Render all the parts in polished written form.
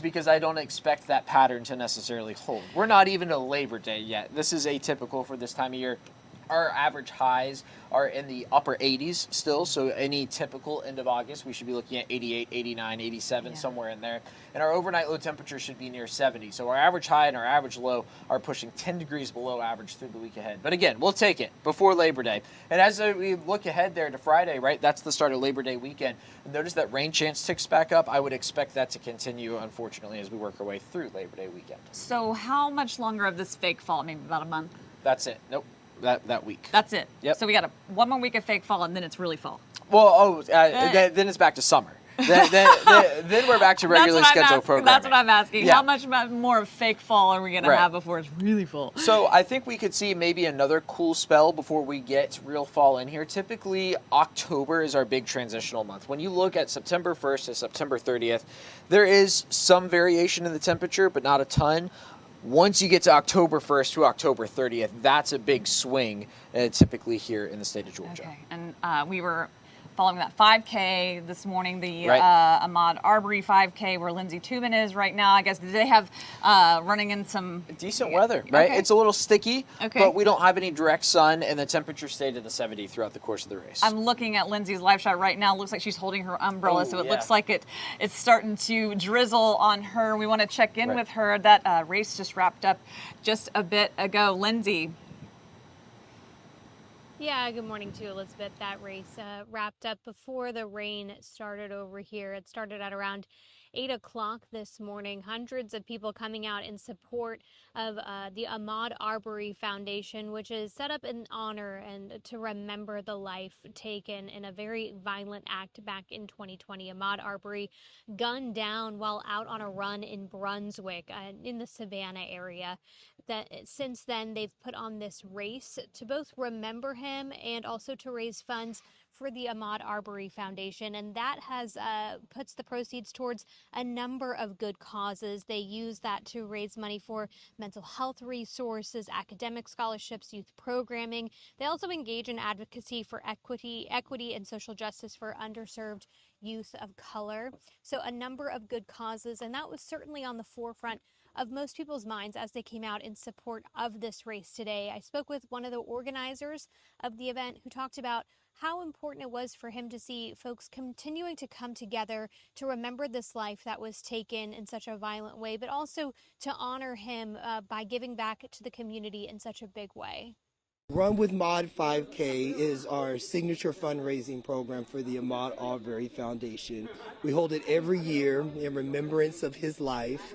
because I don't expect that pattern to necessarily hold. We're not even to Labor Day yet. This is atypical for this time of year. Our average highs are in the upper 80s still, so any typical end of August, we should be looking at 88, 89, 87, somewhere in there. And our overnight low temperature should be near 70. So our average high and our average low are pushing 10 degrees below average through the week ahead. But again, we'll take it before Labor Day. And as we look ahead there to Friday, right, that's the start of Labor Day weekend. Notice that rain chance ticks back up. I would expect that to continue, unfortunately, as we work our way through Labor Day weekend. So how much longer of this fake fall? Maybe about a month? That's it. Nope. That week. That's it. Yep. So we got one more week of fake fall, and then it's really fall. Well, then it's back to summer. then we're back to regularly scheduled programming. That's what I'm asking. Yeah. How much more of fake fall are we going to have before it's really full? So I think we could see maybe another cool spell before we get real fall in here. Typically, October is our big transitional month. When you look at September 1st to September 30th, there is some variation in the temperature, but not a ton. Once you get to October 1st to October 30th, that's a big swing typically here in the state of Georgia. Okay, and we were following that 5K this morning, the Ahmaud Arbery 5K, where Lindsay Tubman is right now. I guess they have running in some decent weather, right? Okay. It's a little sticky, but we don't have any direct sun, and the temperature stayed in the 70s throughout the course of the race. I'm looking at Lindsay's live shot right now. It looks like she's holding her umbrella, so it looks like it's starting to drizzle on her. We want to check in with her. That race just wrapped up just a bit ago. Lindsay. Yeah, good morning to you, Elizabeth. That race wrapped up before the rain started over here. It started at around 8 o'clock this morning. Hundreds of people coming out in support of the Ahmaud Arbery Foundation, which is set up in honor and to remember the life taken in a very violent act back in 2020. Ahmaud Arbery gunned down while out on a run in Brunswick, in the Savannah area. That since then, they've put on this race to both remember him and also to raise funds for the Ahmaud Arbery Foundation, and that has puts the proceeds towards a number of good causes. They use that to raise money for mental health resources, academic scholarships, youth programming. They also engage in advocacy for equity and social justice for underserved youth of color. So a number of good causes, and that was certainly on the forefront of most people's minds as they came out in support of this race today. I spoke with one of the organizers of the event who talked about how important it was for him to see folks continuing to come together to remember this life that was taken in such a violent way, but also to honor him by giving back to the community in such a big way. Run with Mod 5K is our signature fundraising program for the Ahmaud Arbery Foundation. We hold it every year in remembrance of his life.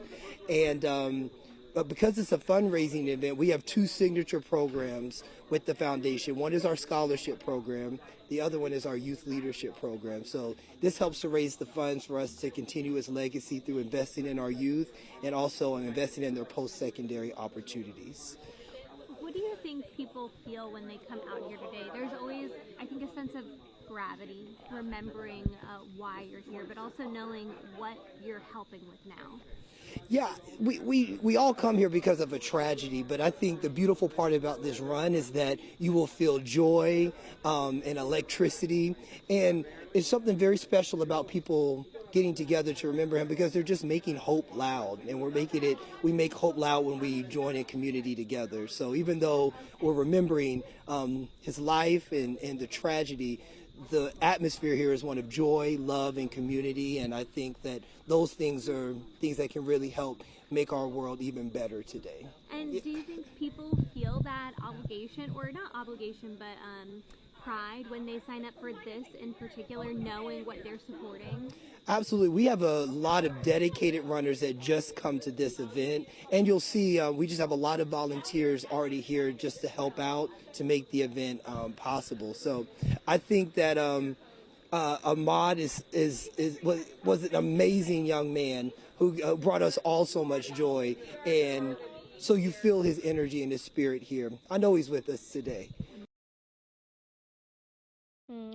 And but because it's a fundraising event, we have two signature programs with the foundation. One is our scholarship program. The other one is our youth leadership program. So this helps to raise the funds for us to continue his legacy through investing in our youth and also investing in their post-secondary opportunities. What do you think people feel when they come out here today? There's always, I think, a sense of gravity, remembering why you're here, but also knowing what you're helping with now. Yeah, we all come here because of a tragedy, but I think the beautiful part about this run is that you will feel joy and electricity, and it's something very special about people getting together to remember him because they're just making hope loud, and we make hope loud when we join in community together. So even though we're remembering his life and the tragedy, the atmosphere here is one of joy, love, and community, and I think that those things are things that can really help make our world even better today. And do you think people feel that obligation, or not obligation, but pride when they sign up for this in particular, knowing what they're supporting? Absolutely. We have a lot of dedicated runners that just come to this event, and you'll see we just have a lot of volunteers already here just to help out to make the event possible. So I think that Ahmaud was an amazing young man who brought us all so much joy, and so you feel his energy and his spirit here. I know he's with us today.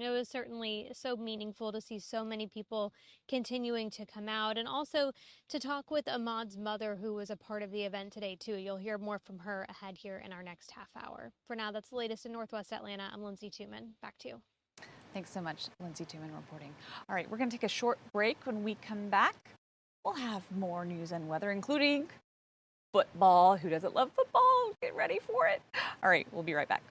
It was certainly so meaningful to see so many people continuing to come out, and also to talk with Ahmaud's mother, who was a part of the event today too. You'll hear more from her ahead here in our next half hour. For now, that's the latest in Northwest Atlanta. I'm Lindsay Tubman. Back to you. Thanks so much, Lindsay Tubman reporting. All right, we're going to take a short break. When we come back, we'll have more news and weather, including football. Who doesn't love football? Get ready for it. All right, we'll be right back.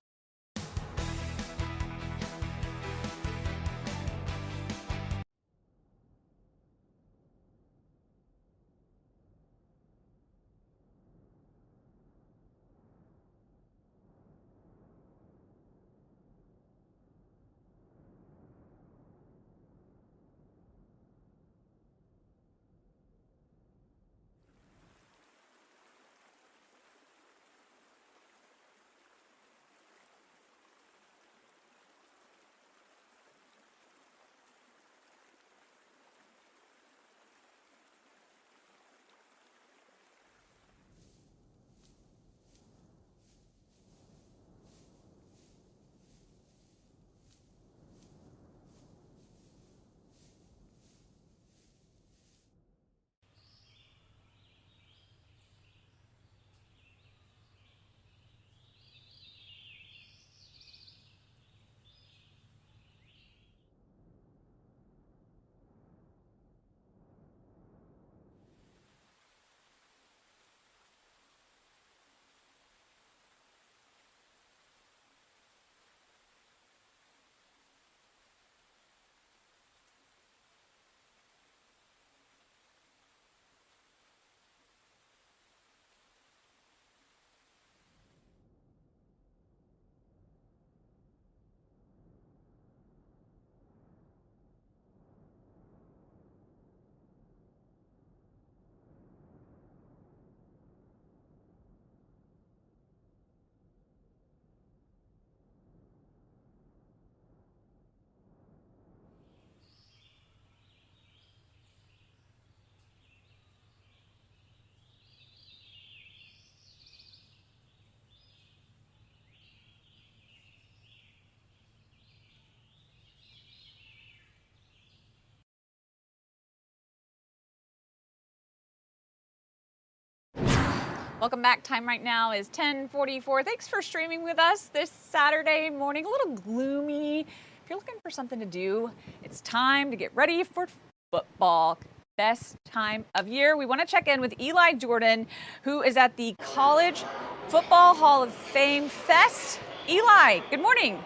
Welcome back. Time right now is 10:44. Thanks for streaming with us this Saturday morning. A little gloomy. If you're looking for something to do, it's time to get ready for football. Best time of year. We want to check in with Eli Jordan, who is at the College Football Hall of Fame Fest. Eli, good morning.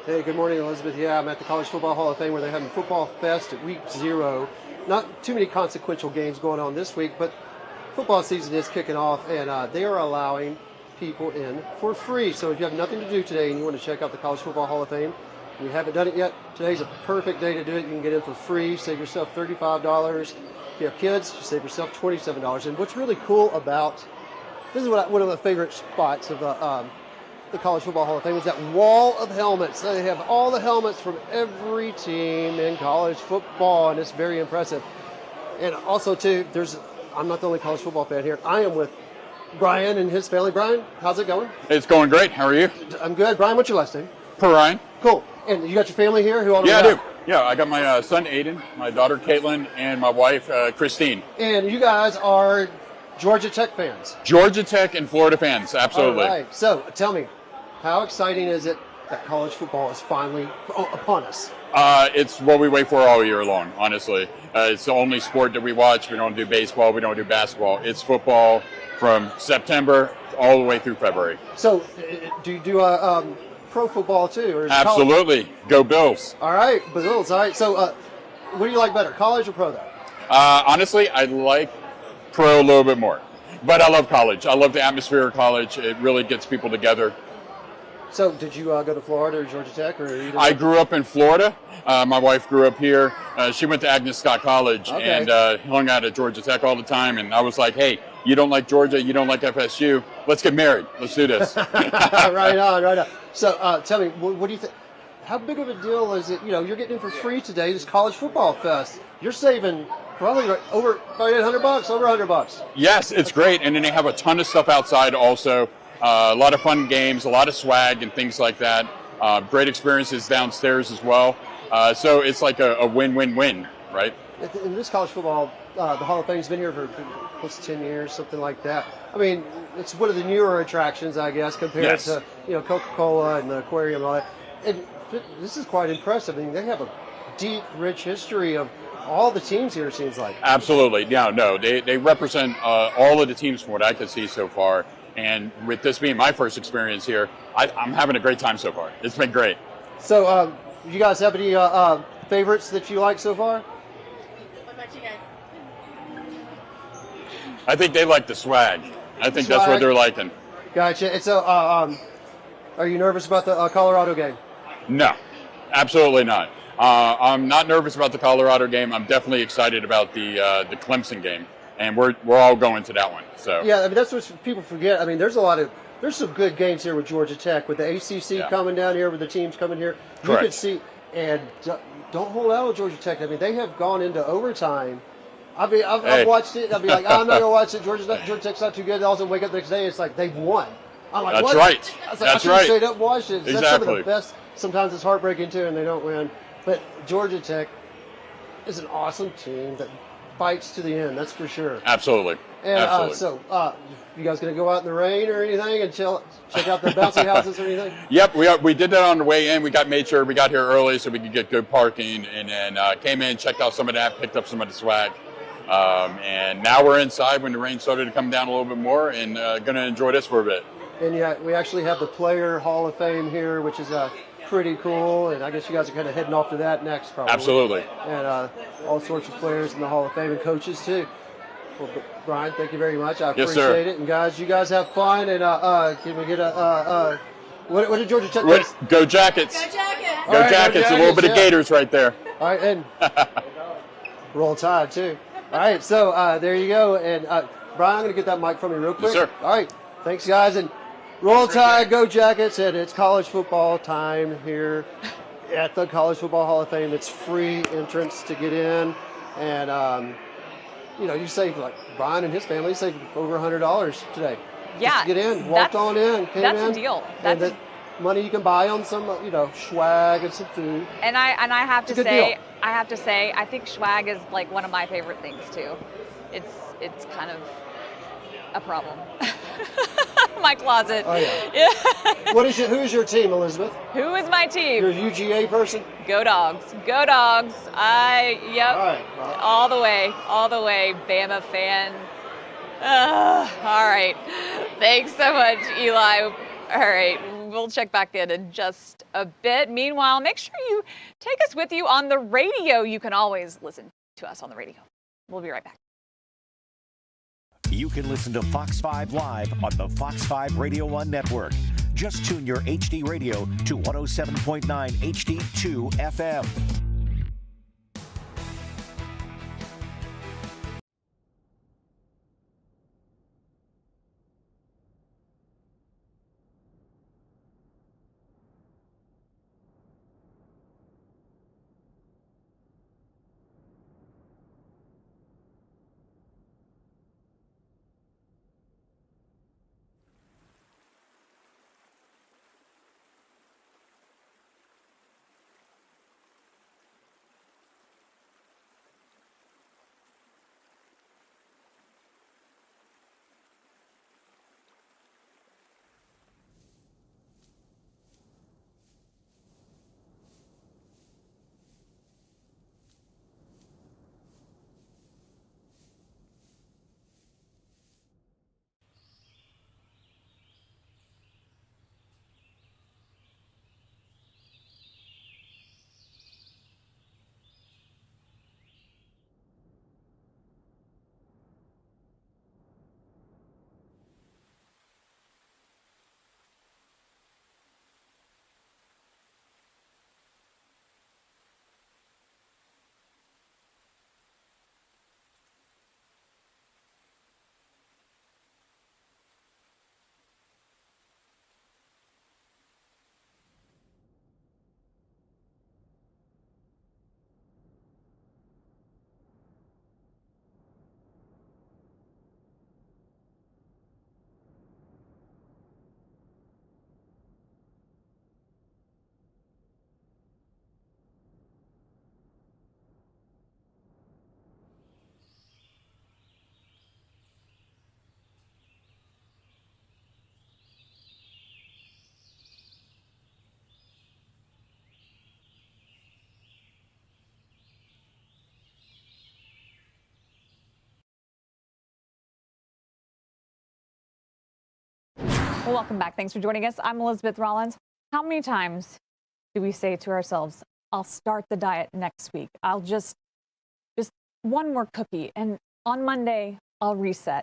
Hey, good morning, Elizabeth. Yeah, I'm at the College Football Hall of Fame where they're having Football Fest at week 0. Not too many consequential games going on this week, but football season is kicking off, and they are allowing people in for free. So if you have nothing to do today and you want to check out the College Football Hall of Fame, and you haven't done it yet, today's a perfect day to do it. You can get in for free, save yourself $35. If you have kids, save yourself $27. And what's really cool about, this is one of my favorite spots of the College Football Hall of Fame, is that wall of helmets. They have all the helmets from every team in college football, and it's very impressive. And also, too, I'm not the only college football fan here. I am with Brian and his family. Brian, how's it going? It's going great. How are you? I'm good. Brian, what's your last name? Perrine. Cool. And you got your family here? Yeah, I do. Yeah, I got my son Aiden, my daughter Caitlin, and my wife Christine. And you guys are Georgia Tech fans? Georgia Tech and Florida fans, absolutely. All right. So tell me, how exciting is it that college football is finally upon us? It's what we wait for all year long, honestly. It's the only sport that we watch. We don't do baseball. We don't do basketball. It's football from September all the way through February. So do you do pro football too? Or is Absolutely. College? Go Bills. All right, Bills. All right. So what do you like better, college or pro though? Honestly, I like pro a little bit more. But I love college. I love the atmosphere of college. It really gets people together. So did you go to Florida or Georgia Tech? Or I grew up in Florida. My wife grew up here. She went to Agnes Scott College and hung out at Georgia Tech all the time. And I was like, hey, you don't like Georgia, you don't like FSU, let's get married. Let's do this. Right on. So tell me, what do you think? How big of a deal is it? You know, you're getting in for free today, this College Football Fest. You're saving probably over $800, over $100. Yes, it's great. And then they have a ton of stuff outside also. A lot of fun games, a lot of swag and things like that. Great experiences downstairs as well. So it's like a win-win-win, right? In this college football, the Hall of Fame's been here for close to 10 years, something like that. I mean, it's one of the newer attractions, I guess, compared to Coca-Cola and the aquarium and all that. And this is quite impressive. I mean, they have a deep, rich history of all the teams here, it seems like. Absolutely. No. They represent all of the teams from what I can see so far. And with this being my first experience here, I'm having a great time so far. It's been great. So, you guys have any favorites that you like so far? What about you guys? I think they like the swag. I think that's what they're liking. Gotcha. And so, are you nervous about the Colorado game? No, absolutely not. I'm not nervous about the Colorado game. I'm definitely excited about the Clemson game, and we're all going to that one. So yeah, I mean that's what people forget. I mean, there's some good games here with Georgia Tech, with the ACC coming down here, with the teams coming here. You Correct. could see, and don't hold out with Georgia Tech. I mean, they have gone into overtime. I mean, I've watched it. I'll be like, I'm not gonna watch it. Georgia Tech's not too good. I also wake up the next day, it's like they've won. I'm like, that's what? right. I was like, That's I right. stayed up and watched it. Exactly. That's some of the best. Sometimes it's heartbreaking too, and they don't win. But Georgia Tech is an awesome team that fights to the end. That's for sure. Absolutely. And Absolutely. so, you guys gonna go out in the rain or anything and check out the bouncy houses or anything? Yep, we did that on the way in. We made sure we got here early so we could get good parking, and then came in, checked out some of that, picked up some of the swag, and now we're inside when the rain started to come down a little bit more, and gonna enjoy this for a bit. And yeah, we actually have the Player Hall of Fame here, which is pretty cool. And I guess you guys are kind of heading off to that next, probably. Absolutely. And all sorts of players in the Hall of Fame and coaches too. Well, Brian, thank you very much. I appreciate it. And guys, you guys have fun. And can we get what did Georgia Tech do? Go Jackets. Go Jackets. Go Jackets. A little bit of Gators right there. All right, and Roll Tide too. All right, so there you go. And Brian, I'm going to get that mic from you real quick. Yes, sir. All right, thanks, guys. And Roll Tide, go Jackets. And it's college football time here at the College Football Hall of Fame. It's free entrance to get in. And, you save, like Brian and his family, saved over $100 today. Yeah. Just to get in. Walked on in. Came that's in. a deal. And that money you can buy on some, swag and some food. And I have to It's a good say, deal. I think swag is like one of my favorite things too. It's kind of a problem. My closet. Oh yeah. Who is your team, Elizabeth? Who is my team? You're a UGA person? Go Dogs. Go Dogs. Yep. All right. Well, All the way. Bama fan. All right. Thanks so much, Eli. All right. We'll check back in just a bit. Meanwhile, make sure you take us with you on the radio. You can always listen to us on the radio. We'll be right back. You can listen to Fox 5 Live on the Fox 5 Radio 1 network. Just tune your HD radio to 107.9 HD2 FM. Well, welcome back. Thanks for joining us. I'm Elizabeth Rollins. How many times do we say to ourselves, I'll start the diet next week. I'll just one more cookie. And on Monday, I'll reset.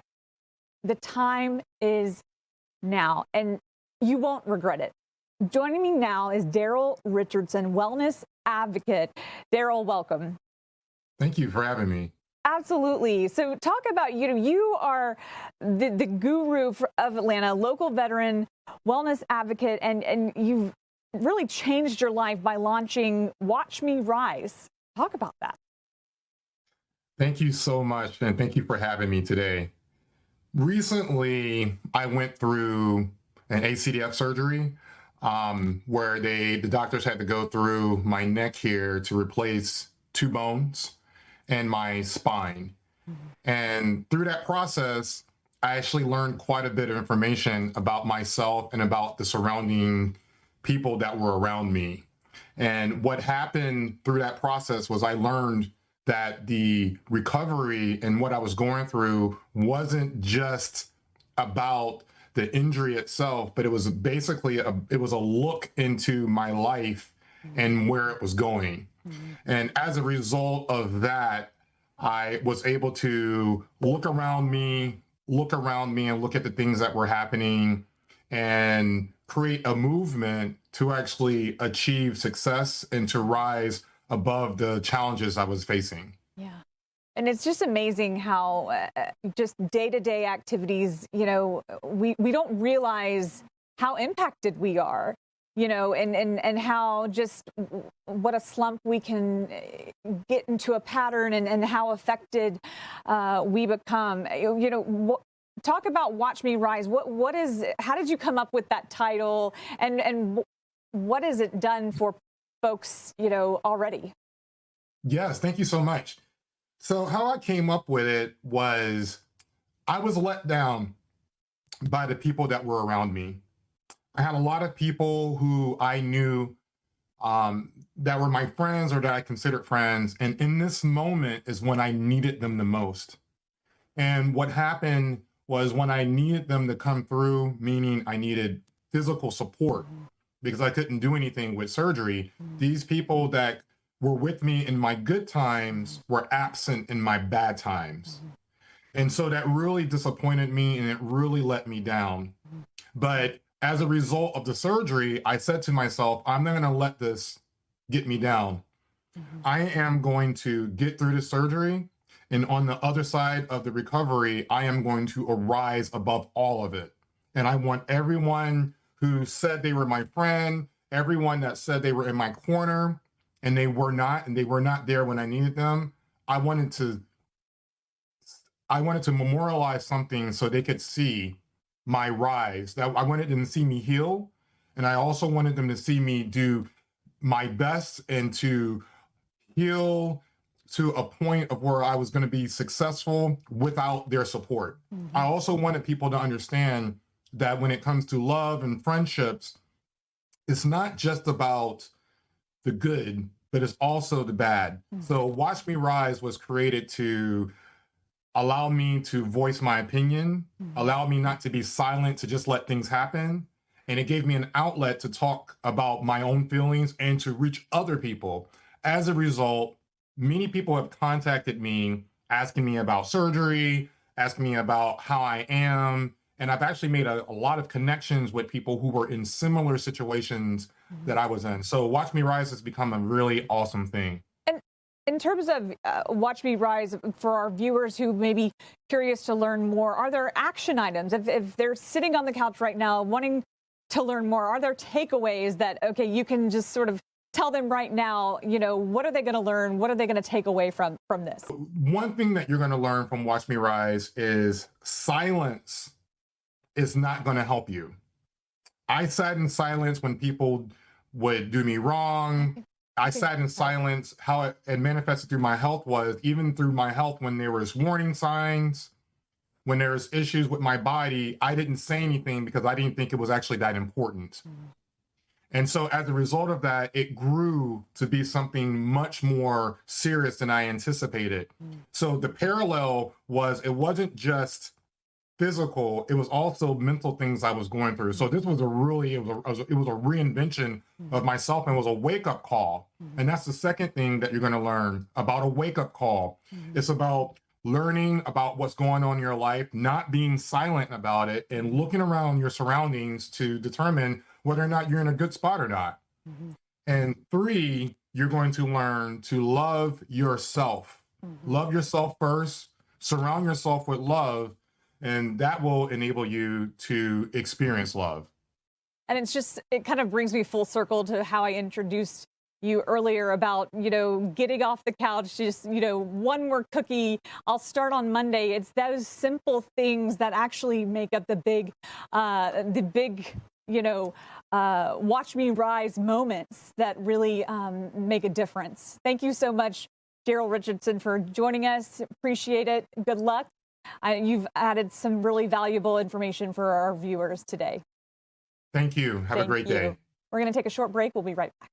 The time is now, and you won't regret it. Joining me now is Daryl Richardson, wellness advocate. Daryl, welcome. Thank you for having me. Absolutely. So talk about, you are the guru of Atlanta, local veteran, wellness advocate, and you've really changed your life by launching Watch Me Rise. Talk about that. Thank you so much, and thank you for having me today. Recently, I went through an ACDF surgery where the doctors had to go through my neck here to replace 2 bones and my spine. And through that process, I actually learned quite a bit of information about myself and about the surrounding people that were around me. And what happened through that process was I learned that the recovery and what I was going through wasn't just about the injury itself, but it was basically it was a look into my life and where it was going. And as a result of that, I was able to look around me and look at the things that were happening and create a movement to actually achieve success and to rise above the challenges I was facing. Yeah. And it's just amazing how just day-to-day activities, we don't realize how impacted we are, and how just what a slump we can get into a pattern and how affected we become. Talk about Watch Me Rise. How did you come up with that title, and what has it done for folks, already? Yes, thank you so much. So how I came up with it was I was let down by the people that were around me. I had a lot of people who I knew that were my friends or that I considered friends. And in this moment is when I needed them the most. And what happened was when I needed them to come through, meaning I needed physical support because I couldn't do anything with surgery, these people that were with me in my good times were absent in my bad times. And so that really disappointed me and it really let me down. But as a result of the surgery, I said to myself, I'm not going to let this get me down. I am going to get through the surgery. And on the other side of the recovery, I am going to arise above all of it. And I want everyone who said they were my friend, everyone that said they were in my corner, and they were not there when I needed them. I wanted to memorialize something so they could see my rise. That I wanted them to see me heal, and I also wanted them to see me do my best and to heal to a point of where I was going to be successful without their support. I also wanted people to understand that when it comes to love and friendships, it's not just about the good, but it's also the bad. So Watch Me Rise was created to allow me to voice my opinion, allow me not to be silent, to just let things happen. And it gave me an outlet to talk about my own feelings and to reach other people. As a result, many people have contacted me asking me about surgery, asking me about how I am. And I've actually made a lot of connections with people who were in similar situations that I was in. So Watch Me Rise has become a really awesome thing. And in terms of Watch Me Rise, for our viewers who may be curious to learn more, are there action items? If they're sitting on the couch right now wanting to learn more, are there takeaways that, okay, you can just sort of tell them right now, what are they going to learn? What are they going to take away from this? One thing that you're going to learn from Watch Me Rise is silence is not going to help you. I sat in silence when people would do me wrong. I sat in silence. How it manifested through my health was even through my health when there was warning signs, when there was issues with my body, I didn't say anything because I didn't think it was actually that important. And so as a result of that, it grew to be something much more serious than I anticipated. So the parallel was, it wasn't just physical, it was also mental things I was going through. So this was a really, it was a reinvention of myself, and it was a wake-up call. And that's the second thing that you're going to learn about a wake-up call. It's about learning about what's going on in your life, not being silent about it, and looking around your surroundings to determine whether or not you're in a good spot or not. And 3, you're going to learn to love yourself. Love yourself first, surround yourself with love, and that will enable you to experience love. And it kind of brings me full circle to how I introduced you earlier about, getting off the couch, just, one more cookie. I'll start on Monday. It's those simple things that actually make up the big, watch me rise moments that really make a difference. Thank you so much, Daryl Richardson, for joining us. Appreciate it. Good luck. You've added some really valuable information for our viewers today. Thank you. Have a great day. We're going to take a short break. We'll be right back.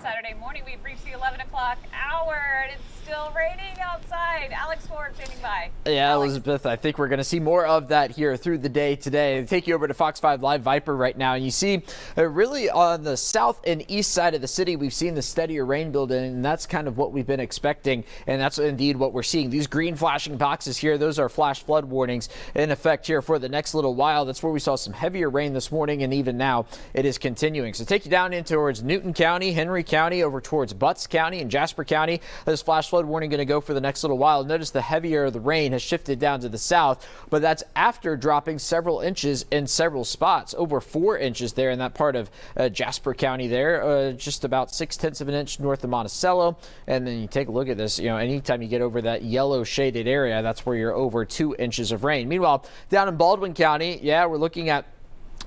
Saturday morning. We've reached the 11 o'clock hour, and it's still raining outside. Alex Ford standing by. Yeah, Alex. Elizabeth, I think we're going to see more of that here through the day today. Take you over to Fox 5 Live Viper right now, and you see really on the south and east side of the city, we've seen the steadier rain build in, and that's kind of what we've been expecting, and that's indeed what we're seeing. These green flashing boxes here, those are flash flood warnings in effect here for the next little while. That's where we saw some heavier rain this morning, and even now it is continuing. So take you down in towards Newton County, Henry County, over towards Butts County and Jasper County. This flash flood warning going to go for the next little while. Notice the heavier the rain has shifted down to the south, but that's after dropping several inches in several spots, over 4 inches there in that part of Jasper County there, just about 0.6 of an inch north of Monticello. And then you take a look at this, anytime you get over that yellow shaded area, that's where you're over 2 inches of rain. Meanwhile, down in Baldwin County, we're looking at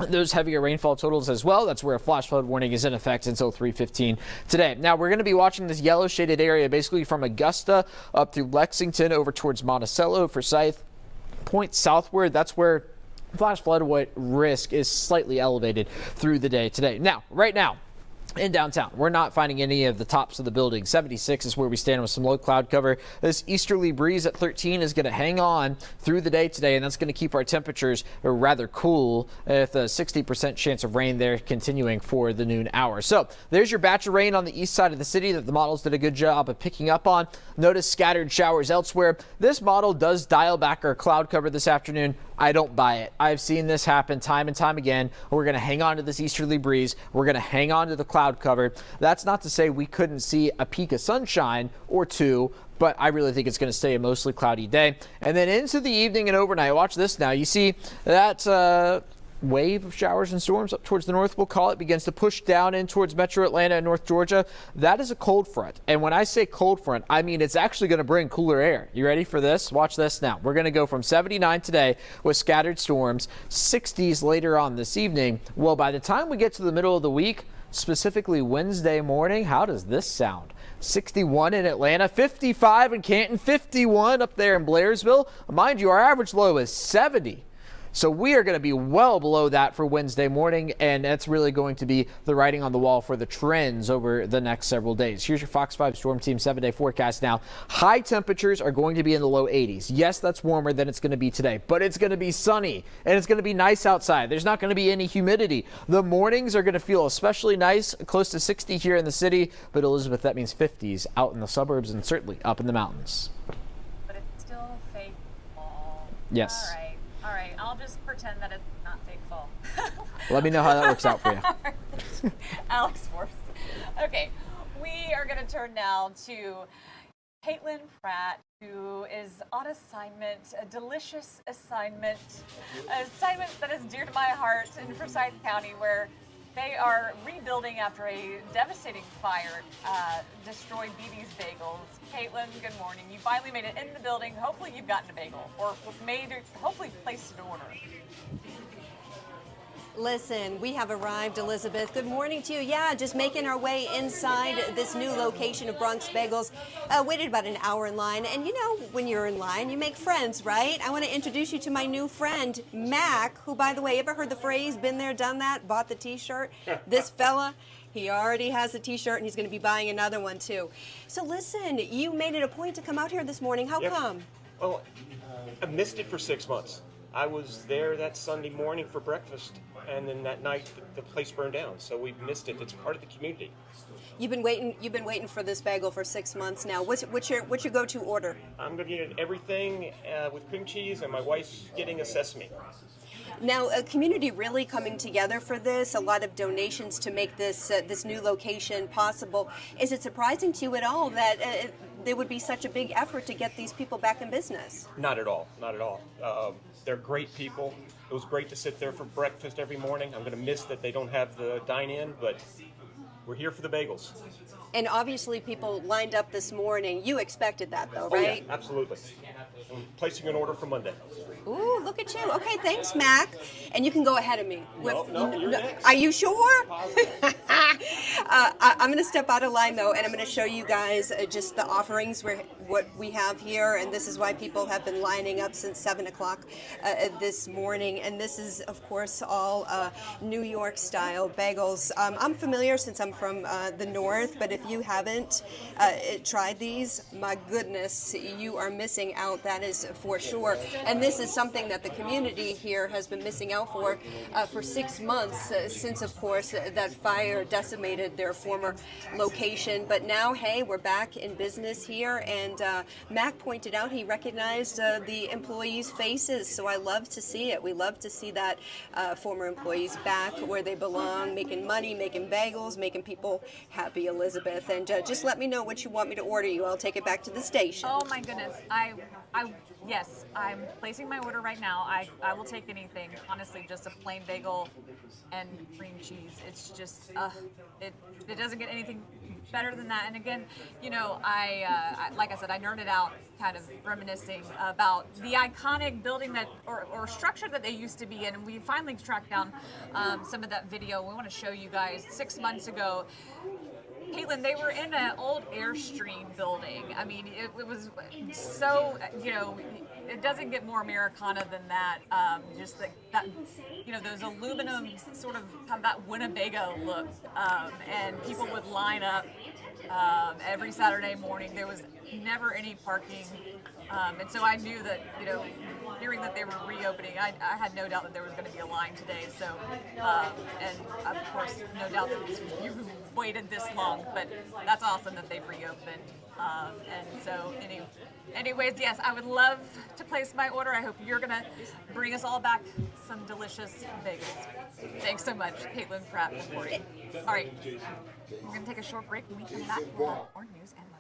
those heavier rainfall totals as well. That's where a flash flood warning is in effect until 3:15 today. Now, we're going to be watching this yellow shaded area basically from Augusta up through Lexington over towards Monticello, Forsyth Point southward. That's where flash flood risk is slightly elevated through the day today. Now, right now, in downtown, we're not finding any of the tops of the building. 76 is where we stand with some low cloud cover. This easterly breeze at 13 is going to hang on through the day today, and that's going to keep our temperatures rather cool with a 60% chance of rain there continuing for the noon hour. So there's your batch of rain on the east side of the city that the models did a good job of picking up on. Notice scattered showers elsewhere. This model does dial back our cloud cover this afternoon. I don't buy it. I've seen this happen time and time again. We're going to hang on to this easterly breeze. We're going to hang on to the cloud cover. That's not to say we couldn't see a peak of sunshine or two, but I really think it's going to stay a mostly cloudy day. And then into the evening and overnight, watch this now. You see that wave of showers and storms up towards the north, we'll call it, begins to push down in towards metro Atlanta and North Georgia. That is a cold front. And when I say cold front, I mean it's actually going to bring cooler air. You ready for this? Watch this now. We're going to go from 79 today with scattered storms, 60s later on this evening. Well, by the time we get to the middle of the week, specifically Wednesday morning, how does this sound? 61 in Atlanta, 55 in Canton, 51 up there in Blairsville. Mind you, our average low is 70. So we are going to be well below that for Wednesday morning, and that's really going to be the writing on the wall for the trends over the next several days. Here's your Fox 5 Storm Team 7-day forecast now. High temperatures are going to be in the low 80s. Yes, that's warmer than it's going to be today, but it's going to be sunny, and it's going to be nice outside. There's not going to be any humidity. The mornings are going to feel especially nice, close to 60 here in the city, but Elizabeth, that means 50s out in the suburbs and certainly up in the mountains. But it's still fake fall. Yes. All right, I'll just pretend that it's not fake fall. Let me know how that works out for you. Alex Force. Okay, we are going to turn now to Caitlin Pratt, who is on assignment, a delicious assignment, an assignment that is dear to my heart in Forsyth County, where they are rebuilding after a devastating fire destroyed BB's Bagels. Caitlin, good morning. You finally made it in the building. Hopefully you've gotten a bagel, or hopefully placed an order. Listen, we have arrived, Elizabeth. Good morning to you. Yeah, just making our way inside this new location of Bronx Bagels. Waited about an hour in line. And you know, when you're in line, you make friends, right? I want to introduce you to my new friend, Mac, who, by the way, ever heard the phrase, been there, done that, bought the T-shirt? This fella, he already has a T-shirt, and he's going to be buying another one, too. So listen, you made it a point to come out here this morning. How come? Well, I missed it for 6 months. I was there that Sunday morning for breakfast, and then that night the place burned down. So we've missed it. It's part of the community. You've been waiting for this bagel for 6 months now. What's your go-to order? I'm going to get everything with cream cheese, and my wife's getting a sesame. Now, a community really coming together for this. A lot of donations to make this this new location possible. Is it surprising to you at all that there would be such a big effort to get these people back in business? Not at all. Not at all. They're great people. It was great to sit there for breakfast every morning. I'm going to miss that they don't have the dine-in, but we're here for the bagels. And obviously people lined up this morning. You expected that, though, right? Oh, yeah, absolutely. I'm placing an order for Monday. Ooh, look at you. Okay, thanks, Mac. And you can go ahead of me. No, you're next. Are you sure? I'm going to step out of line, though, and I'm going to show you guys just the offerings, what we have here. And this is why people have been lining up since 7 o'clock this morning. And this is, of course, all New York-style bagels. I'm familiar since I'm from the north, but if you haven't tried these, my goodness, you are missing out. That is for sure. And this is something that the community here has been missing out for 6 months since, of course, that fire decimated their former location. But now, hey, we're back in business here, and Mac pointed out he recognized the employees' faces, so I love to see it. We love to see that former employees back where they belong, making money, making bagels, making people happy, Elizabeth. And just let me know what you want me to order you. I'll take it back to the station. Oh my goodness, yes, I'm placing my order right now. I will take anything. Honestly, just a plain bagel and cream cheese. It's just, it doesn't get anything better than that. And again, you know, I like I said, I nerded out kind of reminiscing about the iconic building that, or structure that they used to be in. And we finally tracked down some of that video. We want to show you guys 6 months ago. Caitlin, they were in an old Airstream building. I mean, it was so, you know, it doesn't get more Americana than that. Just that, you know, those aluminum sort of have that Winnebago look. And people would line up every Saturday morning. There was never any parking. And so I knew that, hearing that they were reopening, I had no doubt that there was going to be a line today. So, and of course, no doubt that you waited this long, but that's awesome that they've reopened. And so, anyways, yes, I would love to place my order. I hope you're going to bring us all back some delicious bagels. Thanks so much, Caitlin Pratt reporting. All right, we're going to take a short break. When we come back, we'll have more news and weather.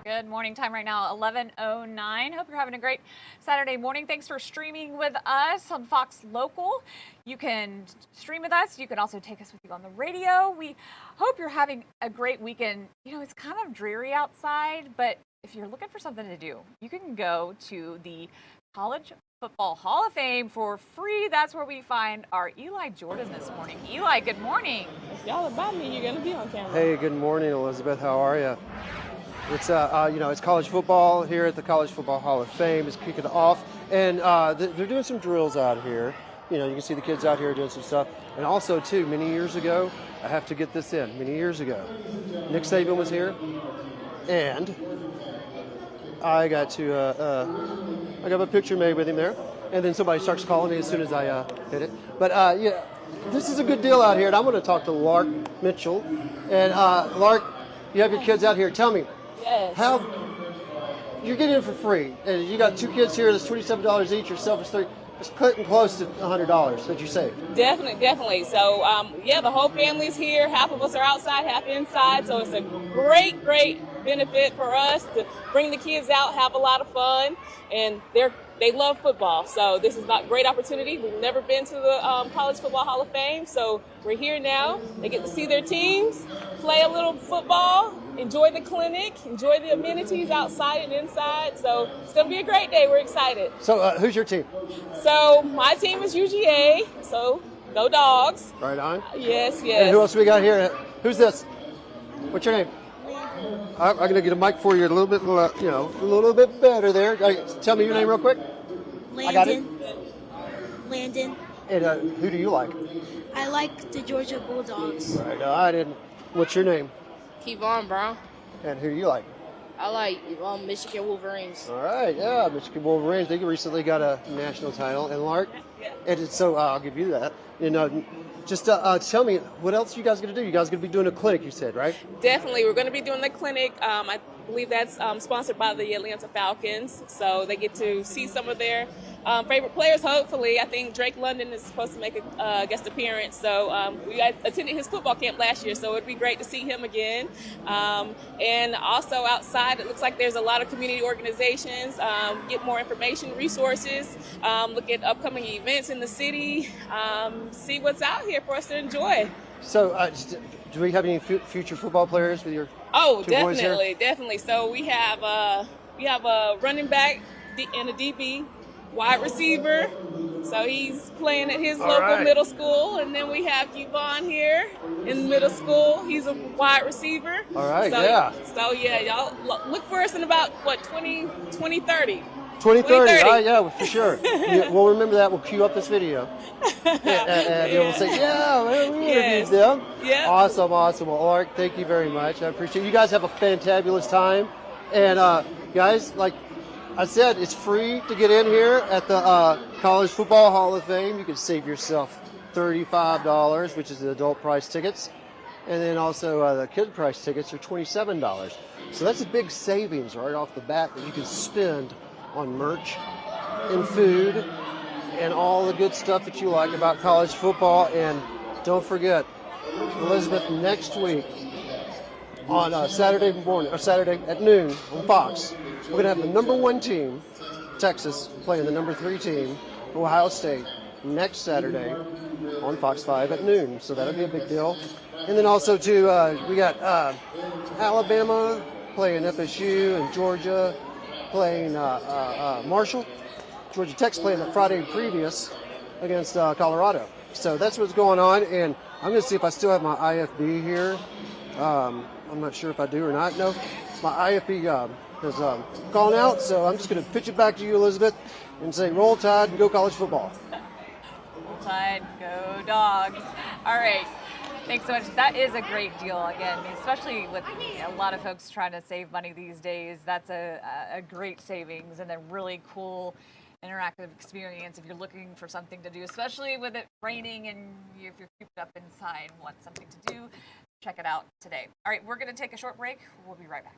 Good morning, time right now, 11:09. Hope you're having a great Saturday morning. Thanks for streaming with us on Fox Local. You can stream with us. You can also take us with you on the radio. We hope you're having a great weekend. It's kind of dreary outside, but if you're looking for something to do, you can go to the College Football Hall of Fame for free. That's where we find our Eli Jordan this morning. Eli, good morning. If y'all about me, you're going to be on camera. Hey, good morning, Elizabeth. How are you? It's it's college football here at the College Football Hall of Fame. It's kicking off, and they're doing some drills out here. You can see the kids out here doing some stuff. And also, too, many years ago, I have to get this in. Many years ago, Nick Saban was here, and I got I got a picture made with him there. And then somebody starts calling me as soon as I hit it. But yeah, this is a good deal out here, and I'm going to talk to Lark Mitchell. And Lark, you have your kids out here. Tell me. Yes. How you're getting it for free, and you got two kids here. That's $27 each. Yourself is $30. It's cutting close to $100 that you saved. Definitely. So yeah, the whole family's here. Half of us are outside, half inside. So it's a great benefit for us to bring the kids out, have a lot of fun, and they love football. So this is a great opportunity. We've never been to the College Football Hall of Fame, so we're here now. They get to see their teams, play a little football, enjoy the clinic, enjoy the amenities outside and inside. So it's going to be a great day. We're excited. So who's your team? So my team is UGA, so go Dogs. Right on. Yes. And who else we got here? Who's this? What's your name? I'm going to get a mic for you a little bit better there. Tell me your name real quick. Landon. I got it. Landon. And who do you like? I like the Georgia Bulldogs. Right on. What's your name? Kevon Brown. And who do you like? I like Michigan Wolverines. All right, yeah, Michigan Wolverines. They recently got a national title. And Lark? And so I'll give you that. Just tell me, what else you guys going to do? You guys going to be doing a clinic, you said, right? Definitely. We're going to be doing the clinic. I believe that's sponsored by the Atlanta Falcons. So they get to see some of their favorite players, hopefully. I think Drake London is supposed to make a guest appearance. So we attended his football camp last year, so it'd be great to see him again. And also outside, it looks like there's a lot of community organizations. Get more information, resources, look at upcoming events in the city, see what's out here for us to enjoy. So do we have any future football players with your two boys here? Definitely. So we have a running back and a DB, wide receiver. So he's playing at his local middle school, and then we have Yvonne here in middle school. He's a wide receiver. All right, So y'all look for us in about 2030. 2030. Yeah, for sure. We'll remember that. We'll queue up this video. And we'll say, we interviewed them. Yeah. Awesome. Well, Art, thank you very much. I appreciate it. You guys have a fantabulous time. And guys, like I said, it's free to get in here at the College Football Hall of Fame. You can save yourself $35, which is the adult price tickets. And then also the kid price tickets are $27. So that's a big savings right off the bat that you can spend on merch and food and all the good stuff that you like about college football. And don't forget, Elizabeth, next week on Saturday at noon on Fox, we're going to have the number 1 team, Texas, playing the number 3 team, Ohio State, next Saturday on Fox 5 at noon. So that'll be a big deal. And then also, too, we got Alabama playing FSU and Georgia playing Marshall. Georgia Tech's playing the Friday previous against Colorado. So that's what's going on. And I'm going to see if I still have my IFB here. I'm not sure if I do or not. No, my IFB has gone out. So I'm just going to pitch it back to you, Elizabeth, and say roll Tide and go college football. Roll Tide, go Dogs. All right. Thanks so much. That is a great deal. Again, especially with a lot of folks trying to save money these days, that's a great savings and a really cool interactive experience if you're looking for something to do, especially with it raining and if you're cooped up inside and want something to do, check it out today. All right, we're going to take a short break. We'll be right back.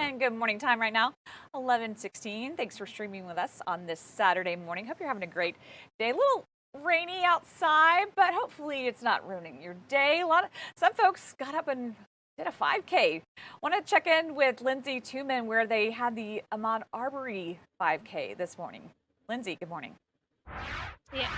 And good morning time right now, 11:16. Thanks for streaming with us on this Saturday morning. Hope you're having a great day. A little rainy outside, but hopefully it's not ruining your day. Some folks got up and did a 5K. Want to check in with Lindsay Tuman where they had the Ahmaud Arbery 5K this morning. Lindsay, good morning. Yeah,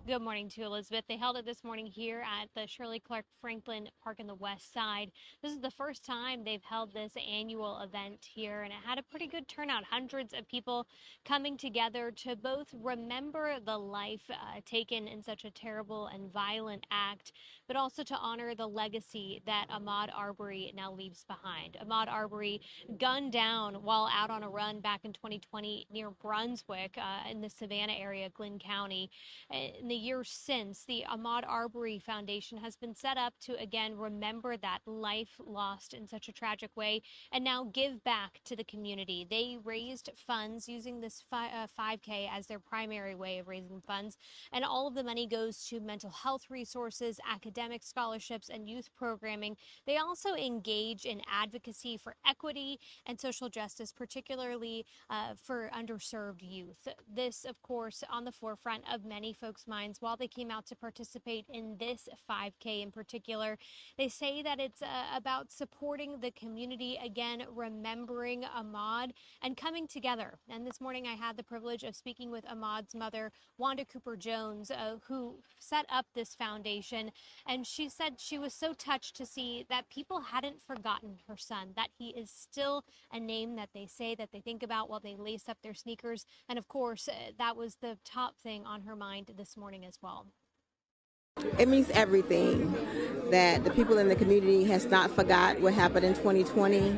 good morning to Elizabeth. They held it this morning here at the Shirley Clark Franklin Park in the West Side. This is the first time they've held this annual event here, and it had a pretty good turnout. Hundreds of people coming together to both remember the life taken in such a terrible and violent act, but also to honor the legacy that Ahmaud Arbery now leaves behind. Ahmaud Arbery gunned down while out on a run back in 2020 near Brunswick in the Savannah area, Glynn County. In the years since, the Ahmaud Arbery Foundation has been set up to again remember that life lost in such a tragic way and now give back to the community. They raised funds using this 5K as their primary way of raising funds, and all of the money goes to mental health resources, academic scholarships, and youth programming. They also engage in advocacy for equity and social justice, particularly for underserved youth. This, of course, on the forefront of many folks' minds while they came out to participate in this 5K in particular. They say that it's about supporting the community, again, remembering Ahmaud and coming together. And this morning I had the privilege of speaking with Ahmaud's mother, Wanda Cooper Jones, who set up this foundation. And she said she was so touched to see that people hadn't forgotten her son, that he is still a name that they say that they think about while they lace up their sneakers. And of course, that was the top thing on her mind this morning as well. It means everything that the people in the community has not forgot what happened in 2020,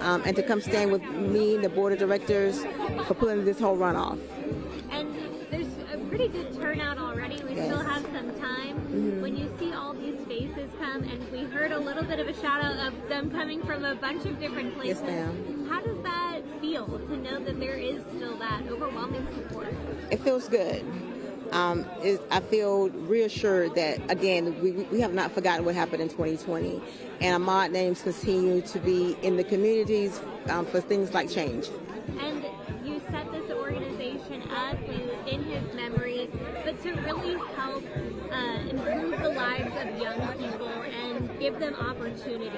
and to come stand with me, the board of directors, for pulling this whole run off. And there's a pretty good turnout already. We still have some time. When you see all these faces come, and we heard a little bit of a shout out of them coming from a bunch of different places. Yes, ma'am. How does that feel to know that there is still that overwhelming support? It feels good. I feel reassured that, again, we have not forgotten what happened in 2020, and Ahmaud names continue to be in the communities for things like change. And you set this organization up in his memory, but to really help improve the lives of young people and give them opportunity.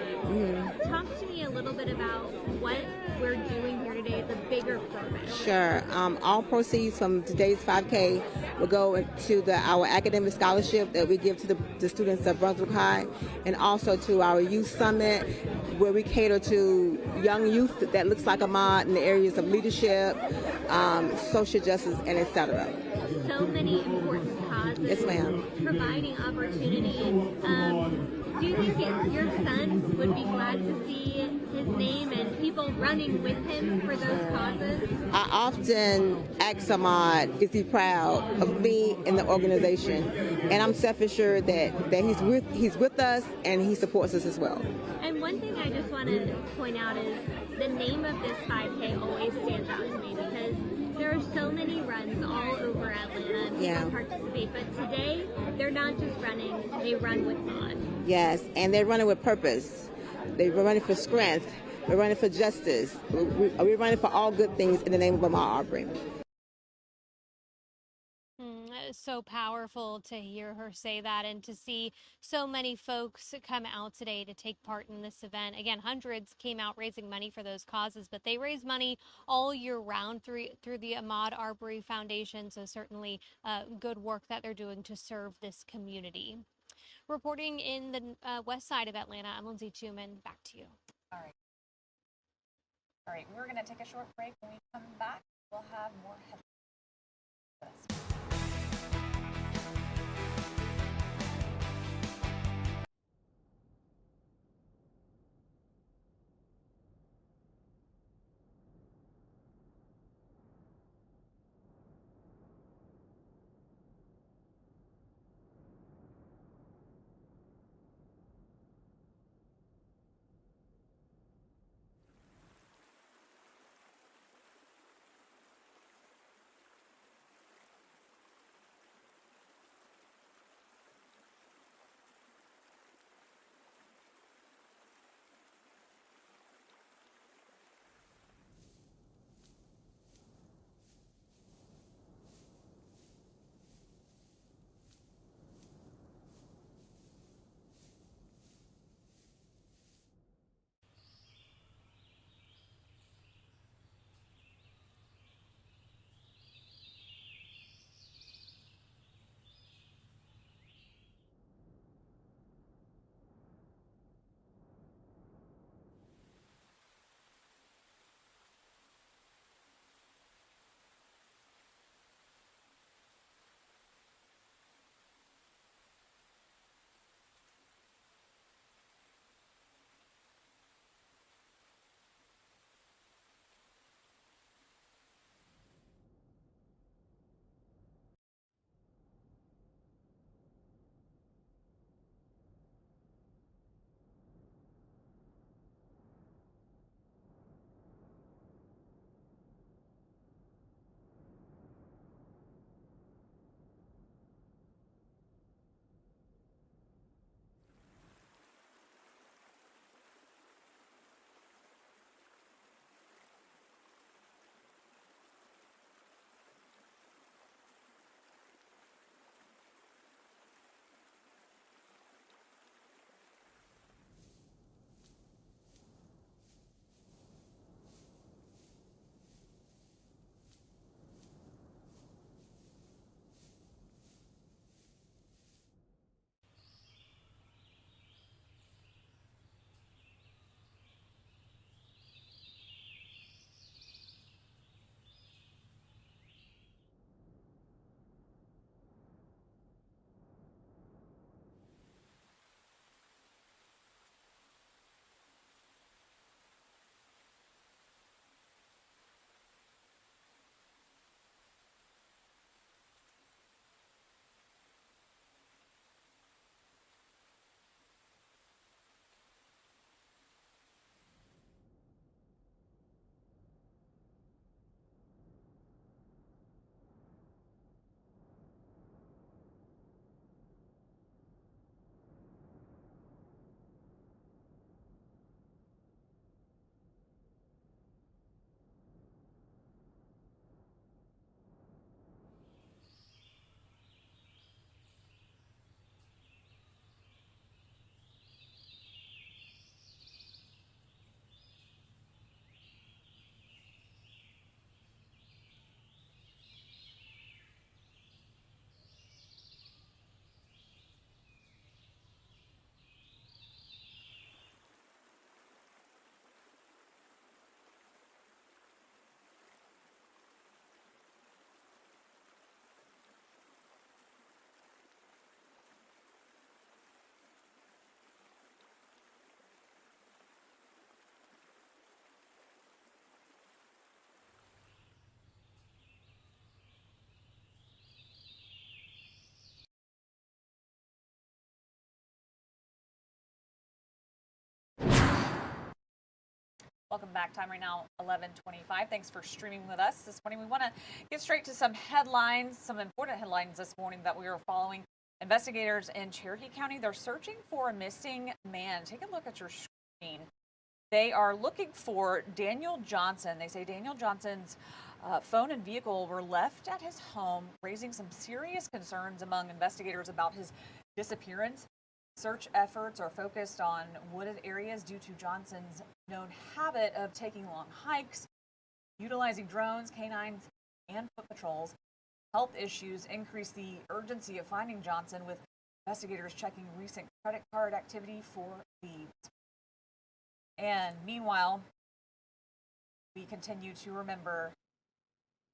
Talk to me a little bit about what we're doing here today, the bigger program. Sure. All proceeds from today's 5K will go to our academic scholarship that we give to the students of Brunswick High, and also to our youth summit, where we cater to young youth that looks like Ahmaud in the areas of leadership, social justice, and etc. So many important causes. Yes, ma'am. Providing opportunity. Do you think your son would be glad to see his name and people running with him for those causes? I often ask Ahmaud, is he proud of me and the organization? And I'm self-assured that he's with us and he supports us as well. And one thing I just want to point out is the name of this 5K always stands out to me because there are so many runs all over Atlanta and people participate, but today they're not just running, they run with Ahmaud. Yes, and they're running with purpose. They're running for strength. We're running for justice. We're running for all good things in the name of Ahmaud Arbery. So powerful to hear her say that and to see so many folks come out today to take part in this event. Again, hundreds came out raising money for those causes, but they raise money all year round through the Ahmaud Arbery Foundation. So certainly good work that they're doing to serve this community. Reporting in the west side of Atlanta, I'm Lindsay Tuman. Back to you. All right, we're going to take a short break. When we come back, we'll have more headlines. Welcome back. Time right now, 11:25. Thanks for streaming with us this morning. We want to get straight to some headlines, some important headlines this morning that we are following. Investigators in Cherokee County, they're searching for a missing man. Take a look at your screen. They are looking for Daniel Johnson. They say Daniel Johnson's phone and vehicle were left at his home, raising some serious concerns among investigators about his disappearance. Search efforts are focused on wooded areas due to Johnson's known habit of taking long hikes, utilizing drones, canines, and foot patrols. Health issues increase the urgency of finding Johnson, with investigators checking recent credit card activity for leads. And meanwhile, we continue to remember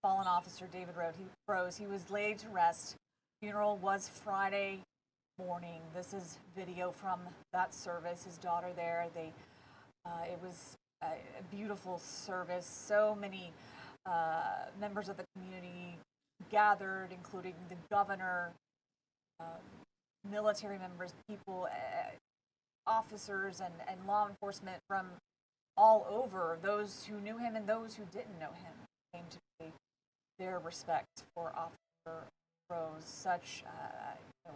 fallen officer David Rose. He was laid to rest. Funeral was Friday morning. This is video from that service. His daughter there. It was a beautiful service. So many members of the community gathered, including the governor, military members, people, officers, and law enforcement from all over. Those who knew him and those who didn't know him came to pay their respect for Officer Rose. Such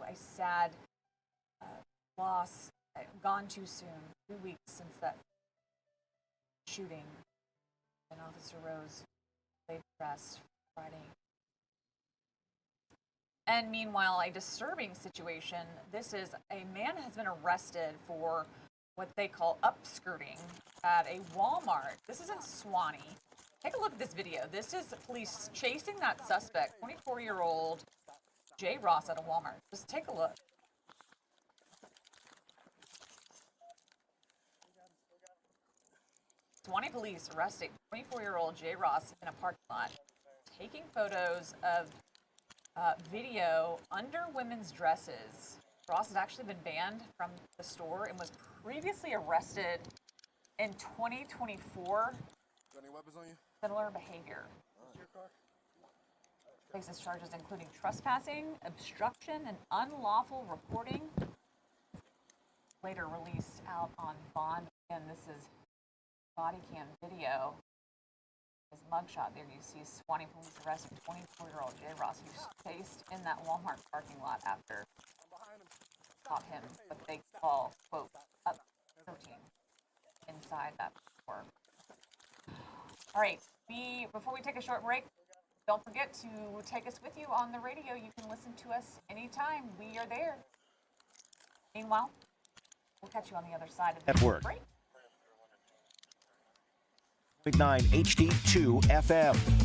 a sad loss, gone too soon. 2 weeks since that shooting, and Officer Rose laid to rest Friday. And meanwhile, a disturbing situation. This is a man has been arrested for what they call upskirting at a Walmart. This is in Suwanee. Take a look at this video. This is police chasing that suspect, 24-year-old Jay Ross, at a Walmart. Just take a look. Suwanee police arresting 24-year-old Jay Ross in a parking lot, taking photos of video under women's dresses. Ross has actually been banned from the store and was previously arrested in 2024. Any weapons on you? Similar behavior. Faces charges including trespassing, obstruction, and unlawful reporting. Later released out on bond. And this is body cam video. His mugshot there, you see Suwanee police arresting 24-year-old Jay Ross, who faced in that Walmart parking lot after caught him what they call, quote, upskirting inside that store. All right, before we take a short break, don't forget to take us with you on the radio. You can listen to us anytime. We are there. Meanwhile, we'll catch you on the other side of the break. 9 HD2 FM.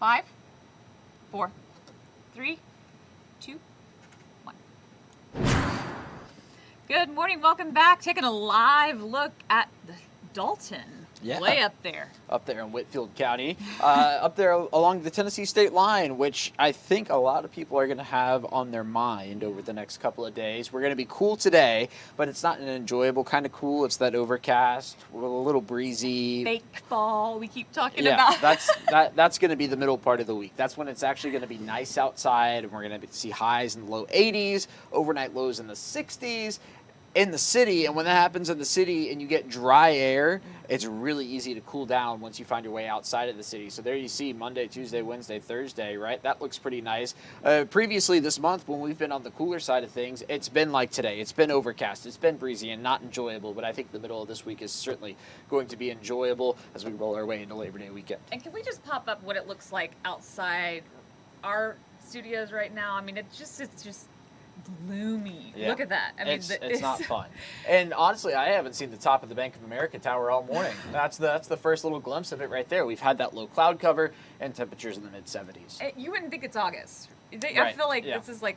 5, 4, 3, 2, 1. Good morning. Welcome back. Taking a live look at the Dalton. Yeah. Way up there. Up there in Whitfield County, up there along the Tennessee state line, which I think a lot of people are going to have on their mind over the next couple of days. We're going to be cool today, but it's not an enjoyable kind of cool. It's that overcast, a little breezy. Fake fall we keep talking Yeah, about. that's going to be the middle part of the week. That's when it's actually going to be nice outside, and we're going to see highs in the low 80s, overnight lows in the 60s. In the city, and when that happens in the city and you get dry air, it's really easy to cool down once you find your way outside of the city. So there you see Monday, Tuesday, Wednesday, Thursday, right? That looks pretty nice. Previously this month, when we've been on the cooler side of things, it's been like today. It's been overcast, it's been breezy and not enjoyable, but I think the middle of this week is certainly going to be enjoyable as we roll our way into Labor Day weekend. And can we just pop up what it looks like outside our studios right now? I mean, it's just gloomy. Yeah. Look at that. I mean, it's not fun. And honestly, I haven't seen the top of the Bank of America Tower all morning. That's the first little glimpse of it right there. We've had that low cloud cover and temperatures in the mid 70s. You wouldn't think it's August. I Right, feel like yeah. this is like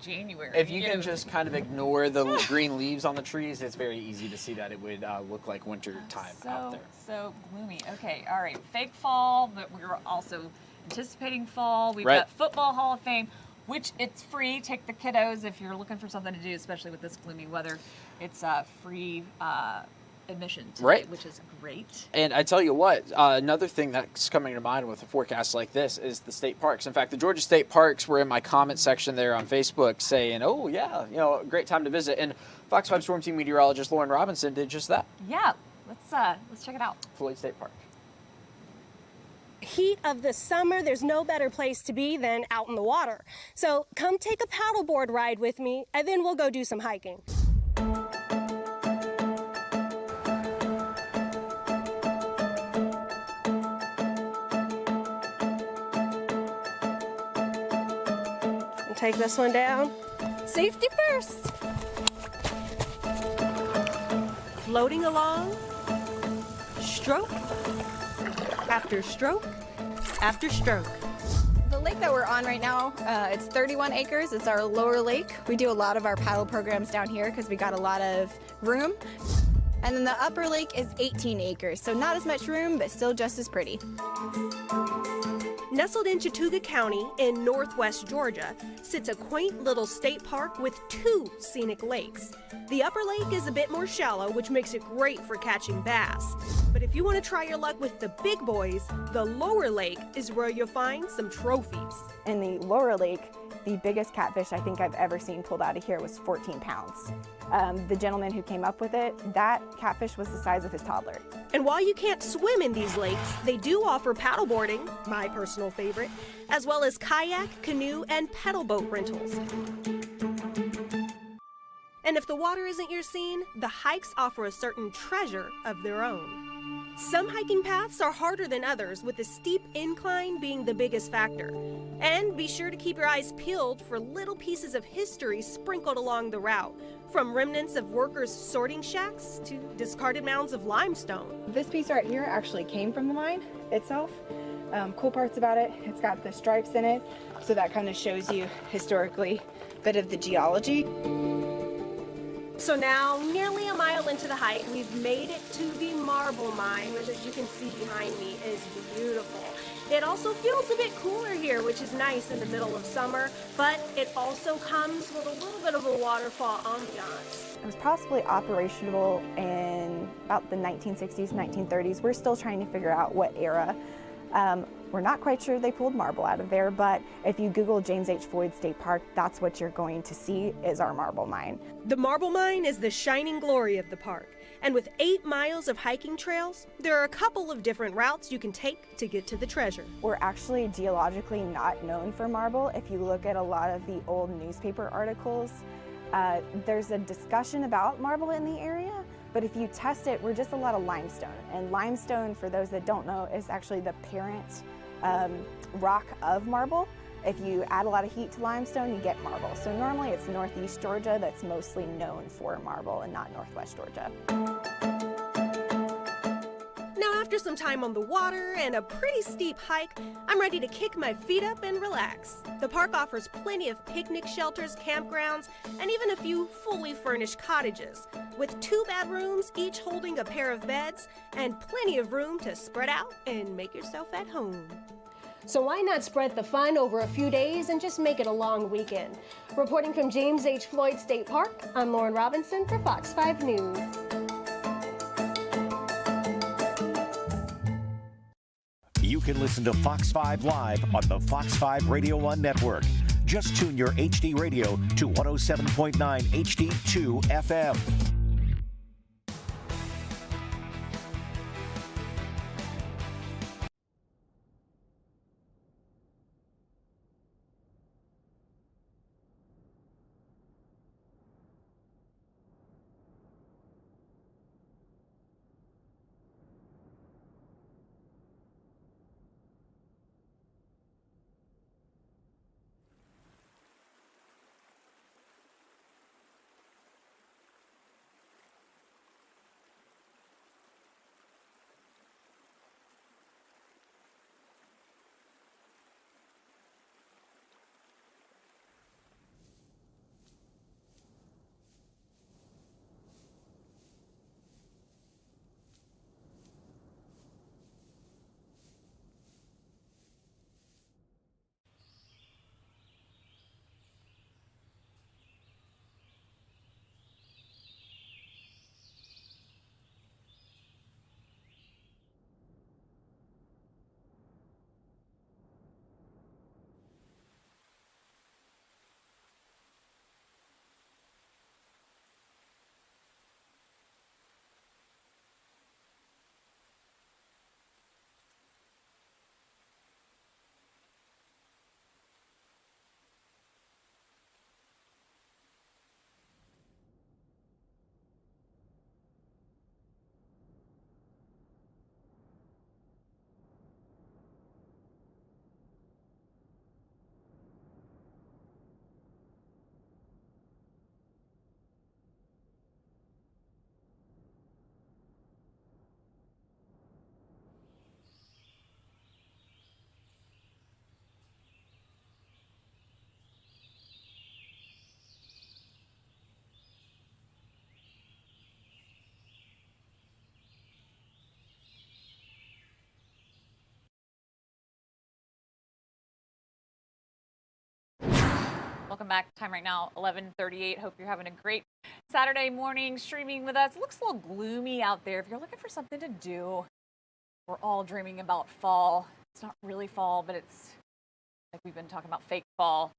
January. If you can just kind of ignore the green leaves on the trees, it's very easy to see that it would look like winter time out there. So gloomy. Okay, all right. Fake fall, but we're also anticipating fall. We've Right. got Football Hall of Fame, which it's free. Take the kiddos if you're looking for something to do, especially with this gloomy weather. It's free admission today, Right. which is great. And I tell you what, another thing that's coming to mind with a forecast like this is the state parks. In fact, the Georgia State Parks were in my comment section there on Facebook saying, oh, yeah, great time to visit. And Fox 5 Storm Team meteorologist Lauren Robinson did just that. Yeah, let's check it out. Floyd State Park. Heat of the summer, there's no better place to be than out in the water. So come take a paddleboard ride with me, and then we'll go do some hiking. And take this one down. Safety first. Floating along, stroke after stroke after stroke. The lake that we're on right now, it's 31 acres. It's our lower lake. We do a lot of our paddle programs down here because we got a lot of room. And then the upper lake is 18 acres, so not as much room, but still just as pretty. Nestled in Chattooga County in northwest Georgia sits a quaint little state park with 2 scenic lakes. The upper lake is a bit more shallow, which makes it great for catching bass. But if you want to try your luck with the big boys, the lower lake is where you'll find some trophies. In the lower lake, the biggest catfish I think I've ever seen pulled out of here was 14 pounds. The gentleman who came up with it, that catfish was the size of his toddler. And while you can't swim in these lakes, they do offer paddleboarding, my personal favorite, as well as kayak, canoe, and pedal boat rentals. And if the water isn't your scene, the hikes offer a certain treasure of their own. Some hiking paths are harder than others, with the steep incline being the biggest factor. And be sure to keep your eyes peeled for little pieces of history sprinkled along the route, from remnants of workers' sorting shacks to discarded mounds of limestone. This piece right here actually came from the mine itself. Cool parts about it, it's got the stripes in it, so that kind of shows you historically a bit of the geology. So now, nearly a mile into the hike, we've made it to the marble mine, which, as you can see behind me, is beautiful. It also feels a bit cooler here, which is nice in the middle of summer, but it also comes with a little bit of a waterfall ambiance. It was possibly operational in about the 1960s, 1930s. We're still trying to figure out what era. We're not quite sure they pulled marble out of there, but if you Google James H. Floyd State Park, that's what you're going to see is our marble mine. The marble mine is the shining glory of the park. And with 8 miles of hiking trails, there are a couple of different routes you can take to get to the treasure. We're actually geologically not known for marble. If you look at a lot of the old newspaper articles, there's a discussion about marble in the area, but if you test it, we're just a lot of limestone. And limestone, for those that don't know, is actually the parent rock of marble. If you add a lot of heat to limestone, you get marble. So normally it's northeast Georgia that's mostly known for marble and not northwest Georgia. Now, After some time on the water and a pretty steep hike, I'm ready to kick my feet up and relax. The park offers plenty of picnic shelters, campgrounds, and even a few fully furnished cottages, with 2 bedrooms, each holding a pair of beds, and plenty of room to spread out and make yourself at home. So why not spread the fun over a few days and just make it a long weekend? Reporting from James H. Floyd State Park, I'm Lauren Robinson for Fox 5 News. You can listen to Fox 5 Live on the Fox 5 Radio 1 network. Just tune your HD radio to 107.9 HD2 FM. Welcome back. Time right now, 11:38. Hope you're having a great Saturday morning streaming with us. It looks a little gloomy out there. If you're looking for something to do, we're all dreaming about fall. It's not really fall, but it's like we've been talking about fake fall.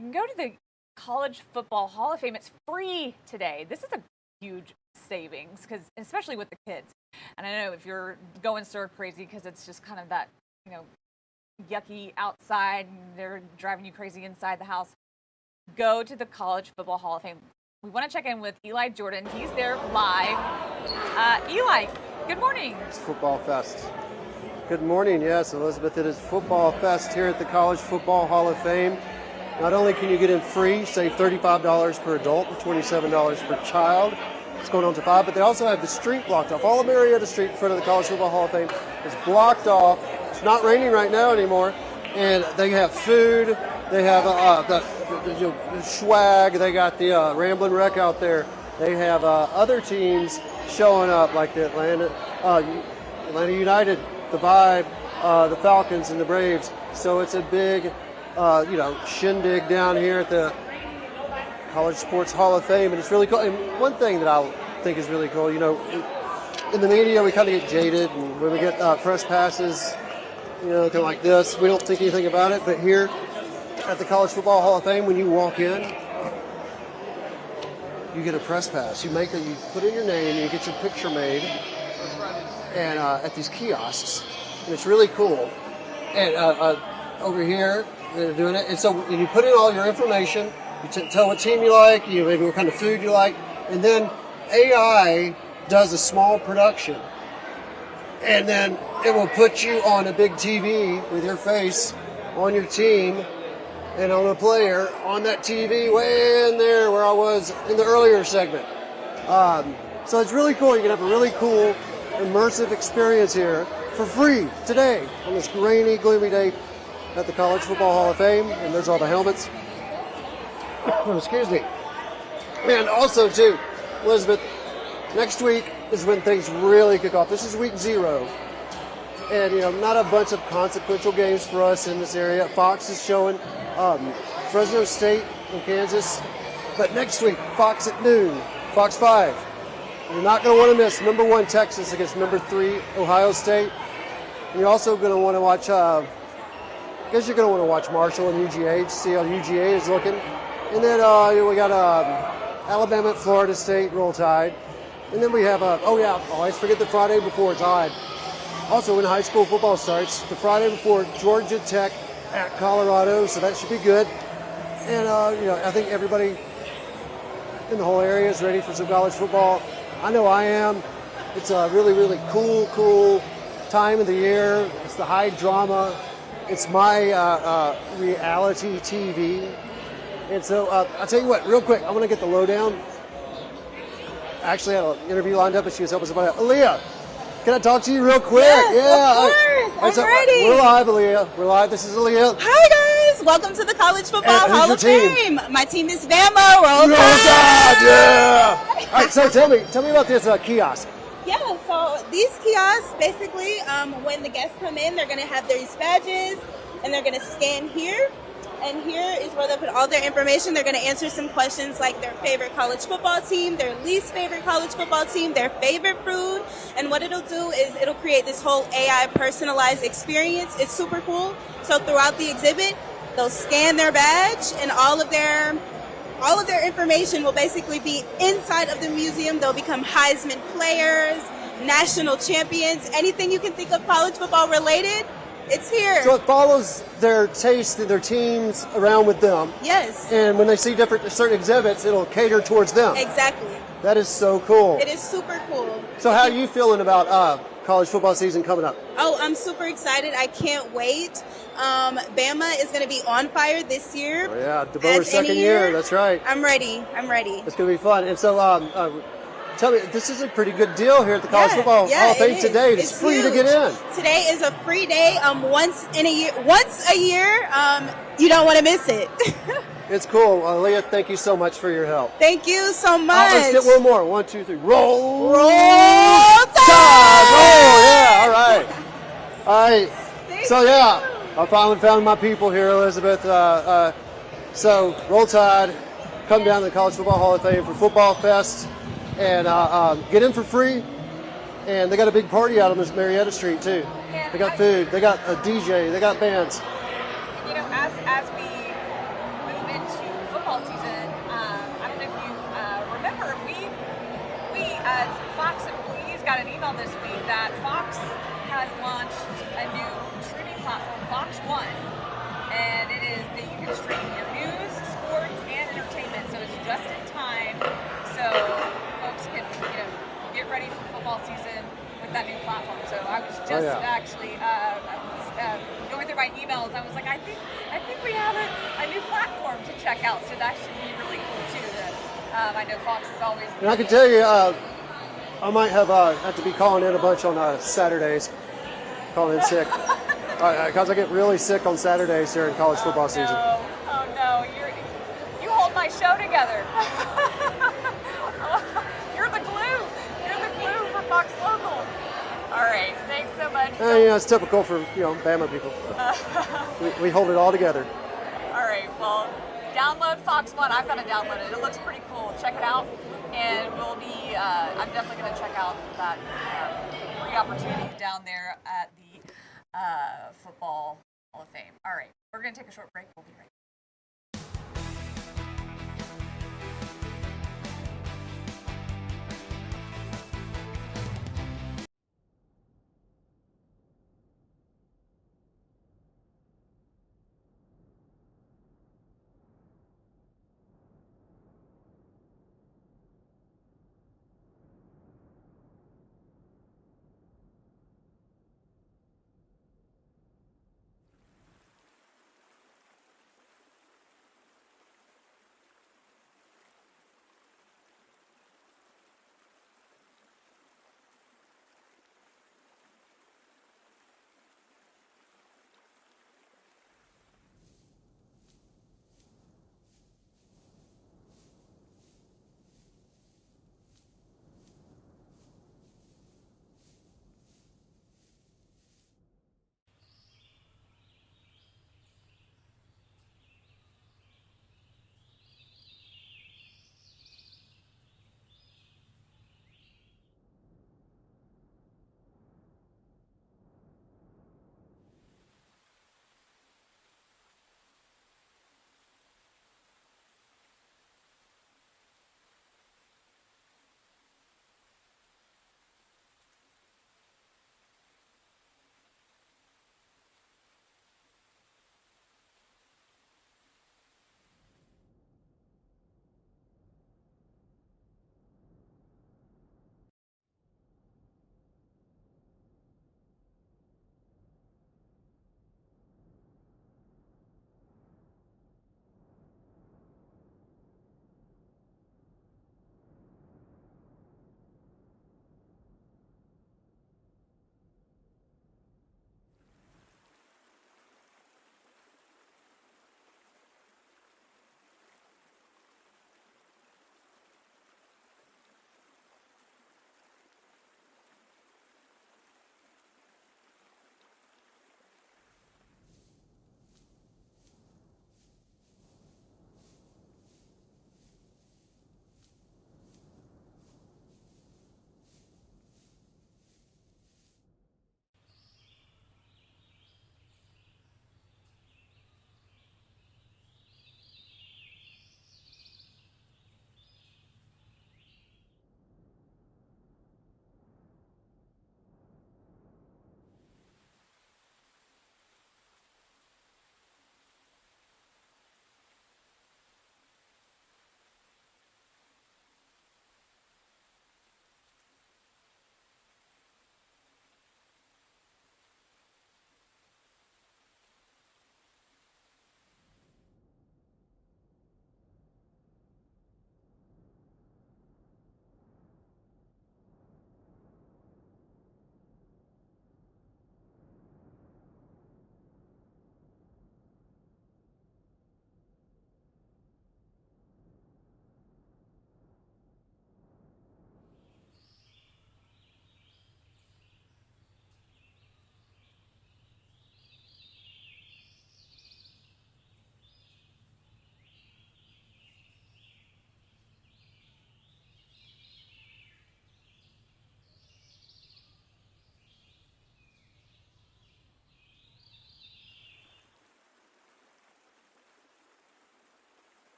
You can go to the College Football Hall of Fame. It's free today. This is a huge savings, because especially with the kids. And I know if you're going stir crazy because it's just kind of that, yucky outside and they're driving you crazy inside the house, go to the College Football Hall of Fame. We want to check in with Eli Jordan. He's there live. Eli, good morning. It's Football Fest. Good morning. Yes, Elizabeth, it is Football Fest here at the College Football Hall of Fame. Not only can you get in free, save $35 per adult and $27 per child. It's going on to 5, but they also have the street blocked off. All of Marietta Street in front of the College Football Hall of Fame is blocked off. It's not raining right now anymore, and they have food. They have the swag. They got the Ramblin' Wreck out there. They have other teams showing up, like the Atlanta United, the Vibe, the Falcons, and the Braves. So it's a big, shindig down here at the College Sports Hall of Fame, and it's really cool. And one thing that I think is really cool, in the media we kind of get jaded, and when we get press passes, kind of like this, we don't think anything about it. But here at the College Football Hall of Fame, when you walk in, you get a press pass. You put in your name, and you get your picture made, and at these kiosks, and it's really cool. And over here, they're doing it, and so you put in all your information. You tell what team you like, maybe what kind of food you like, and then AI does a small production, and then it will put you on a big TV with your face on your team and on a player on that TV way in there where I was in the earlier segment. So it's really cool. You can have a really cool immersive experience here for free today on this rainy, gloomy day at the College Football Hall of Fame. And there's all the helmets. Excuse me. And also, too, Elizabeth, next week is when things really kick off. This is week 0. And, not a bunch of consequential games for us in this area. Fox is showing Fresno State in Kansas. But next week, Fox at noon, Fox 5. You're not going to want to miss number 1 Texas against number 3 Ohio State. And you're also going to want to watch, I guess you're going to want to watch Marshall and UGA, see how UGA is looking. And then we got Alabama at Florida State, Roll Tide. And then we have, always forget the Friday before Tide. Also, when high school football starts, the Friday before Georgia Tech at Colorado, so that should be good. And, I think everybody in the whole area is ready for some college football. I know I am. It's a really, really cool time of the year. It's the high drama. It's my reality TV. And so I'll tell you what, real quick, I want to get the lowdown. I actually had an interview lined up and she was helping us about it. Aaliyah, can I talk to you real quick? Yes, of course. I'm ready. We're live, Aaliyah. We're live. This is Aaliyah. Hi, guys. Welcome to the College Football Hall of Fame. My team is Bama. Roll Tide. Yeah. All right, so tell me about this kiosk. Yeah, so these kiosks, basically, when the guests come in, they're going to have these badges, and they're going to scan here. And here is where they'll put all their information. They're going to answer some questions like their favorite college football team, their least favorite college football team, their favorite food. And what it'll do is it'll create this whole AI personalized experience. It's super cool. So throughout the exhibit, they'll scan their badge and all of their information will basically be inside of the museum. They'll become Heisman players, national champions, anything you can think of college football related. It's here. So it follows their taste and their teams around with them. Yes. And when they see certain exhibits, it'll cater towards them. Exactly. That is so cool. It is super cool. So how are you feeling about college football season coming up? Oh, I'm super excited. I can't wait. Bama is going to be on fire this year. Oh, yeah, DeBoer's second year. That's right. I'm ready. It's going to be fun. And so tell me, this is a pretty good deal here at the College Football Hall of Fame today. It's free huge. To get in. Today is a free day. Once a year. You don't want to miss it. It's cool. Leah, thank you so much for your help. Thank you so much. Let's get one more. 1, 2, 3. Roll Tide! Oh, yeah. All right. So, I finally found my people here, Elizabeth. So, Roll Tide. Come down to the College Football Hall of Fame for Football Fest. And get in for free. And they got a big party out on this Marietta Street, too. Yeah, they got food. They got a DJ. They got bands. As we move into football season, I don't know if you remember, we as Fox employees got an email this week that Fox has launched a new streaming platform, Fox One. And it is that you can stream your news, sports, and entertainment. So it's just in time. So can get ready for football season with that new platform. So I was just actually going through my emails. I was like, I think we have a new platform to check out. So that should be really cool too. That I know Fox is always. And I can tell you, I might have to be calling in a bunch on Saturdays, calling in sick, because I get really sick on Saturdays during college football season. Oh no, you hold my show together. Fox Local. All right, thanks so much. It's typical for Bama people. We hold it all together. All right, well, download Fox One. I've got to download it. It looks pretty cool. Check it out, and we'll be. I'm definitely going to check out that free opportunity down there at the Football Hall of Fame. All right, we're going to take a short break. We'll be right back.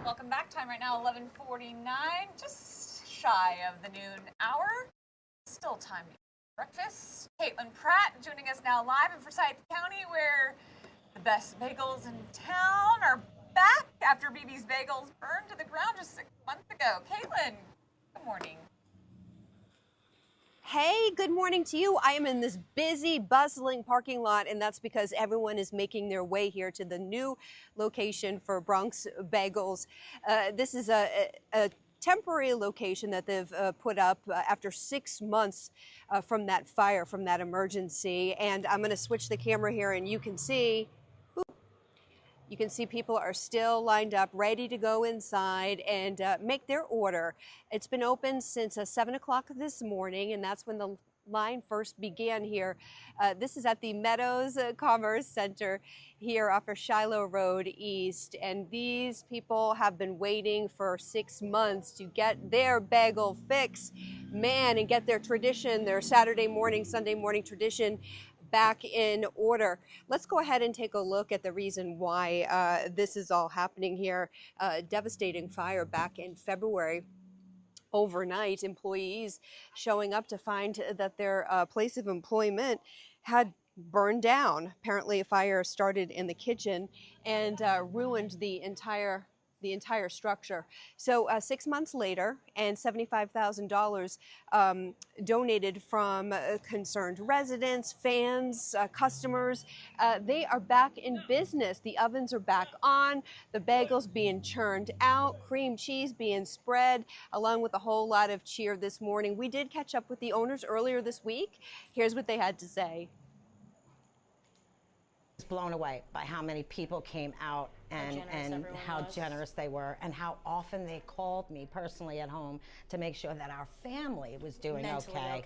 Welcome back. Time right now, 11:49, just shy of the noon hour. Still time to eat breakfast. Caitlin Pratt joining us now live in Forsyth County, where the best bagels in town are back after BB's Bagels burned to the ground just 6 months ago. Caitlin, good morning. Hey, good morning to you. I am in this busy, bustling parking lot, and that's because everyone is making their way here to the new location for Bronx Bagels. This is a temporary location that they've put up after 6 months from that fire, from that emergency. And I'm going to switch the camera here, and you can see. You can see people are still lined up, ready to go inside and make their order. It's been open since 7 o'clock this morning, and that's when the line first began here. This is at the Meadows Commerce Center here off of Shiloh Road East, and these people have been waiting for 6 months to get their bagel fix, man, and get their tradition, their Saturday morning, Sunday morning tradition back in order. Let's go ahead and take a look at the reason why this is all happening here. Devastating fire back in February. Overnight, employees showing up to find that their place of employment had burned down. Apparently, a fire started in the kitchen and ruined the entire structure. So 6 months later, and $75,000 donated from concerned residents, fans, customers. They are back in business. The ovens are back on, the bagels being churned out, cream cheese being spread, along with a whole lot of cheer this morning. We did catch up with the owners earlier this week. Here's what they had to say. Blown away by how many people came out and how generous they were, and how often they called me personally at home to make sure that our family was doing okay.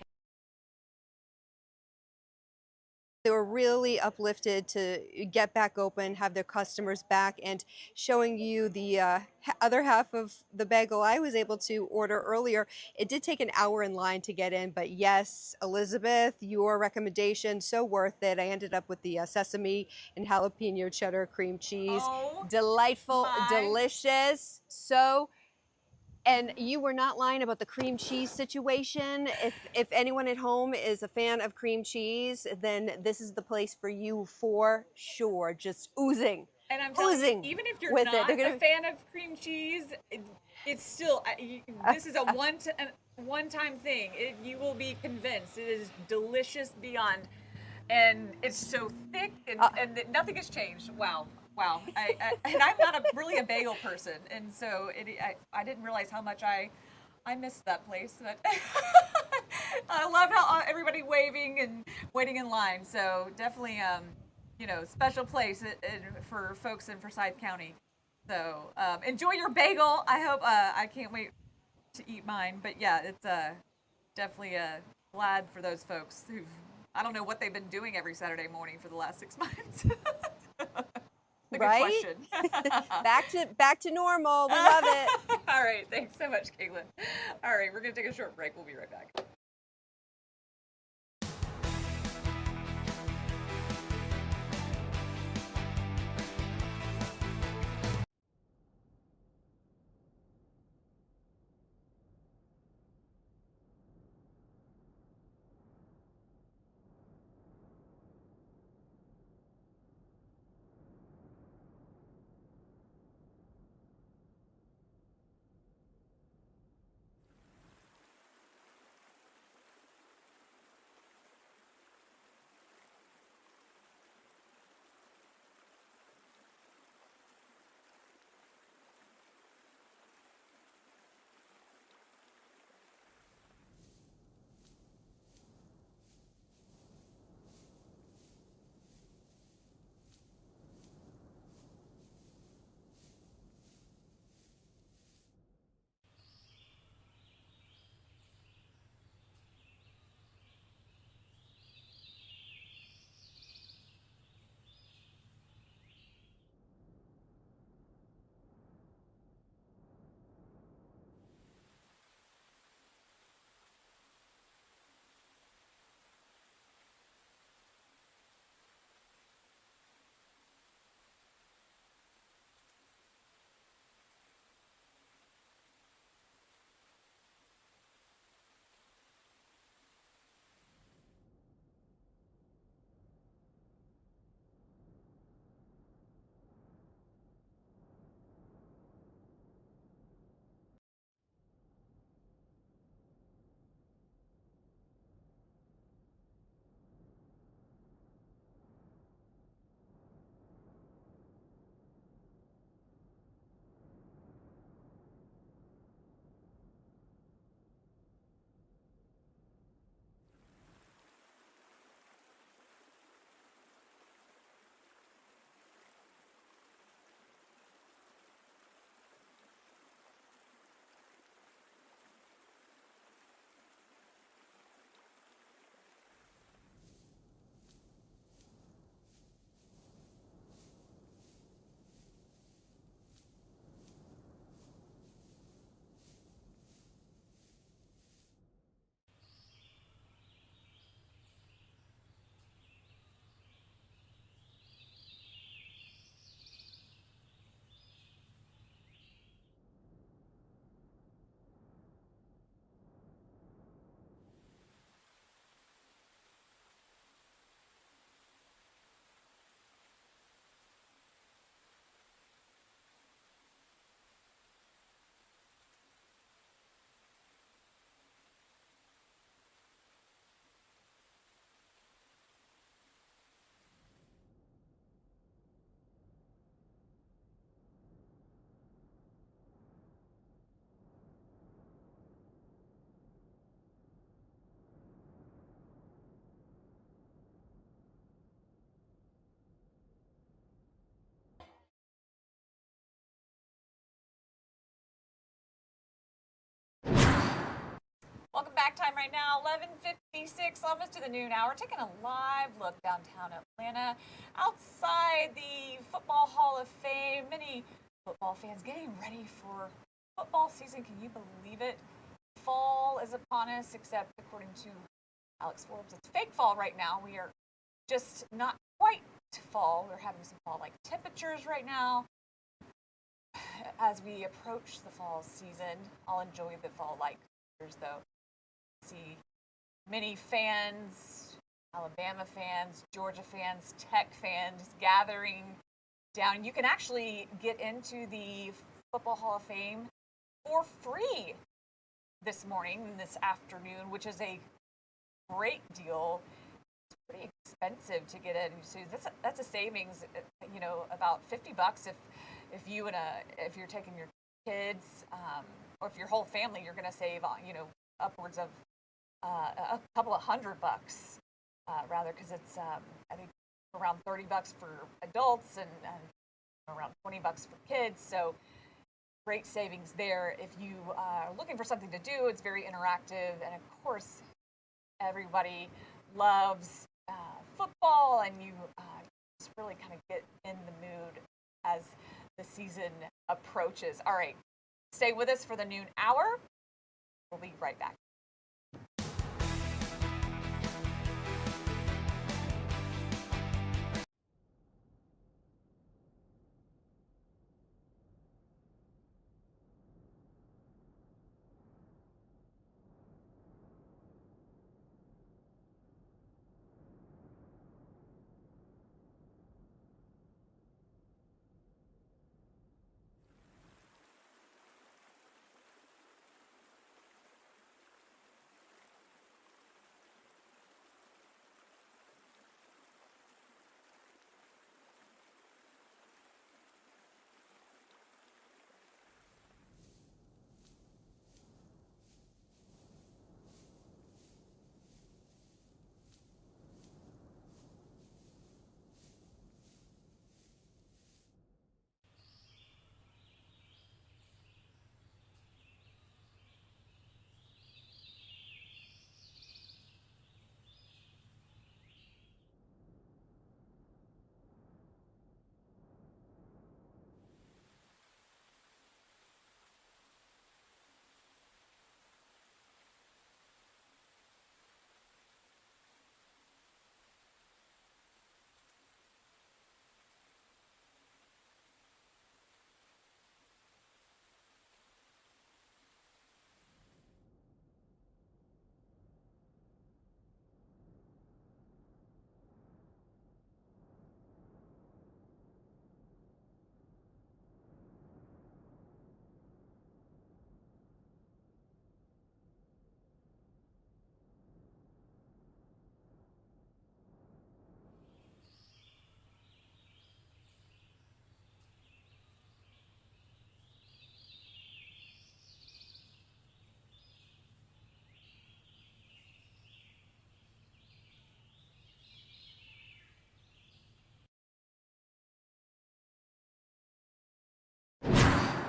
They were really uplifted to get back open, have their customers back, and showing you the other half of the bagel I was able to order earlier. It did take an hour in line to get in, but yes, Elizabeth, your recommendation, so worth it. I ended up with the sesame and jalapeno cheddar cream cheese. Oh, delightful, delicious, so. And you were not lying about the cream cheese situation. If anyone at home is a fan of cream cheese, then this is the place for you for sure. Just oozing. And I'm telling you, oozing even if you're with not it. a fan of cream cheese, it's still, this is a one-time thing. You will be convinced. It is delicious beyond. And it's so thick, and nothing has changed. Wow. Wow, and I'm not really a bagel person, and so I didn't realize how much I missed that place. But I love how everybody waving and waiting in line. So definitely, special place for folks in Forsyth County. So enjoy your bagel. I hope I can't wait to eat mine. But yeah, it's definitely glad for those folks who I don't know what they've been doing every Saturday morning for the last 6 months. Right? back to normal. We love it. All right. Thanks so much, Caitlin. All right. We're going to take a short break. We'll be right back. Welcome back. Time right now, 11:56, almost to the noon hour. Taking a live look downtown Atlanta, outside the Football Hall of Fame. Many football fans getting ready for football season. Can you believe it? Fall is upon us, except according to Alex Forbes, it's fake fall right now. We are just not quite to fall. We're having some fall-like temperatures right now. As we approach the fall season, I'll enjoy the fall-like temperatures, though. See many fans, Alabama fans, Georgia fans, Tech fans gathering down. You can actually get into the Football Hall of Fame for free this afternoon, which is a great deal. It's pretty expensive to get in. So that's a savings, about $50 if you're taking your kids, or if your whole family, you're going to save, upwards of a couple of $100, rather, because it's I think around $30 for adults and around $20 for kids. So great savings there. If you are looking for something to do, it's very interactive, and of course, everybody loves football, and you just really kind of get in the mood as the season approaches. All right, stay with us for the noon hour. We'll be right back.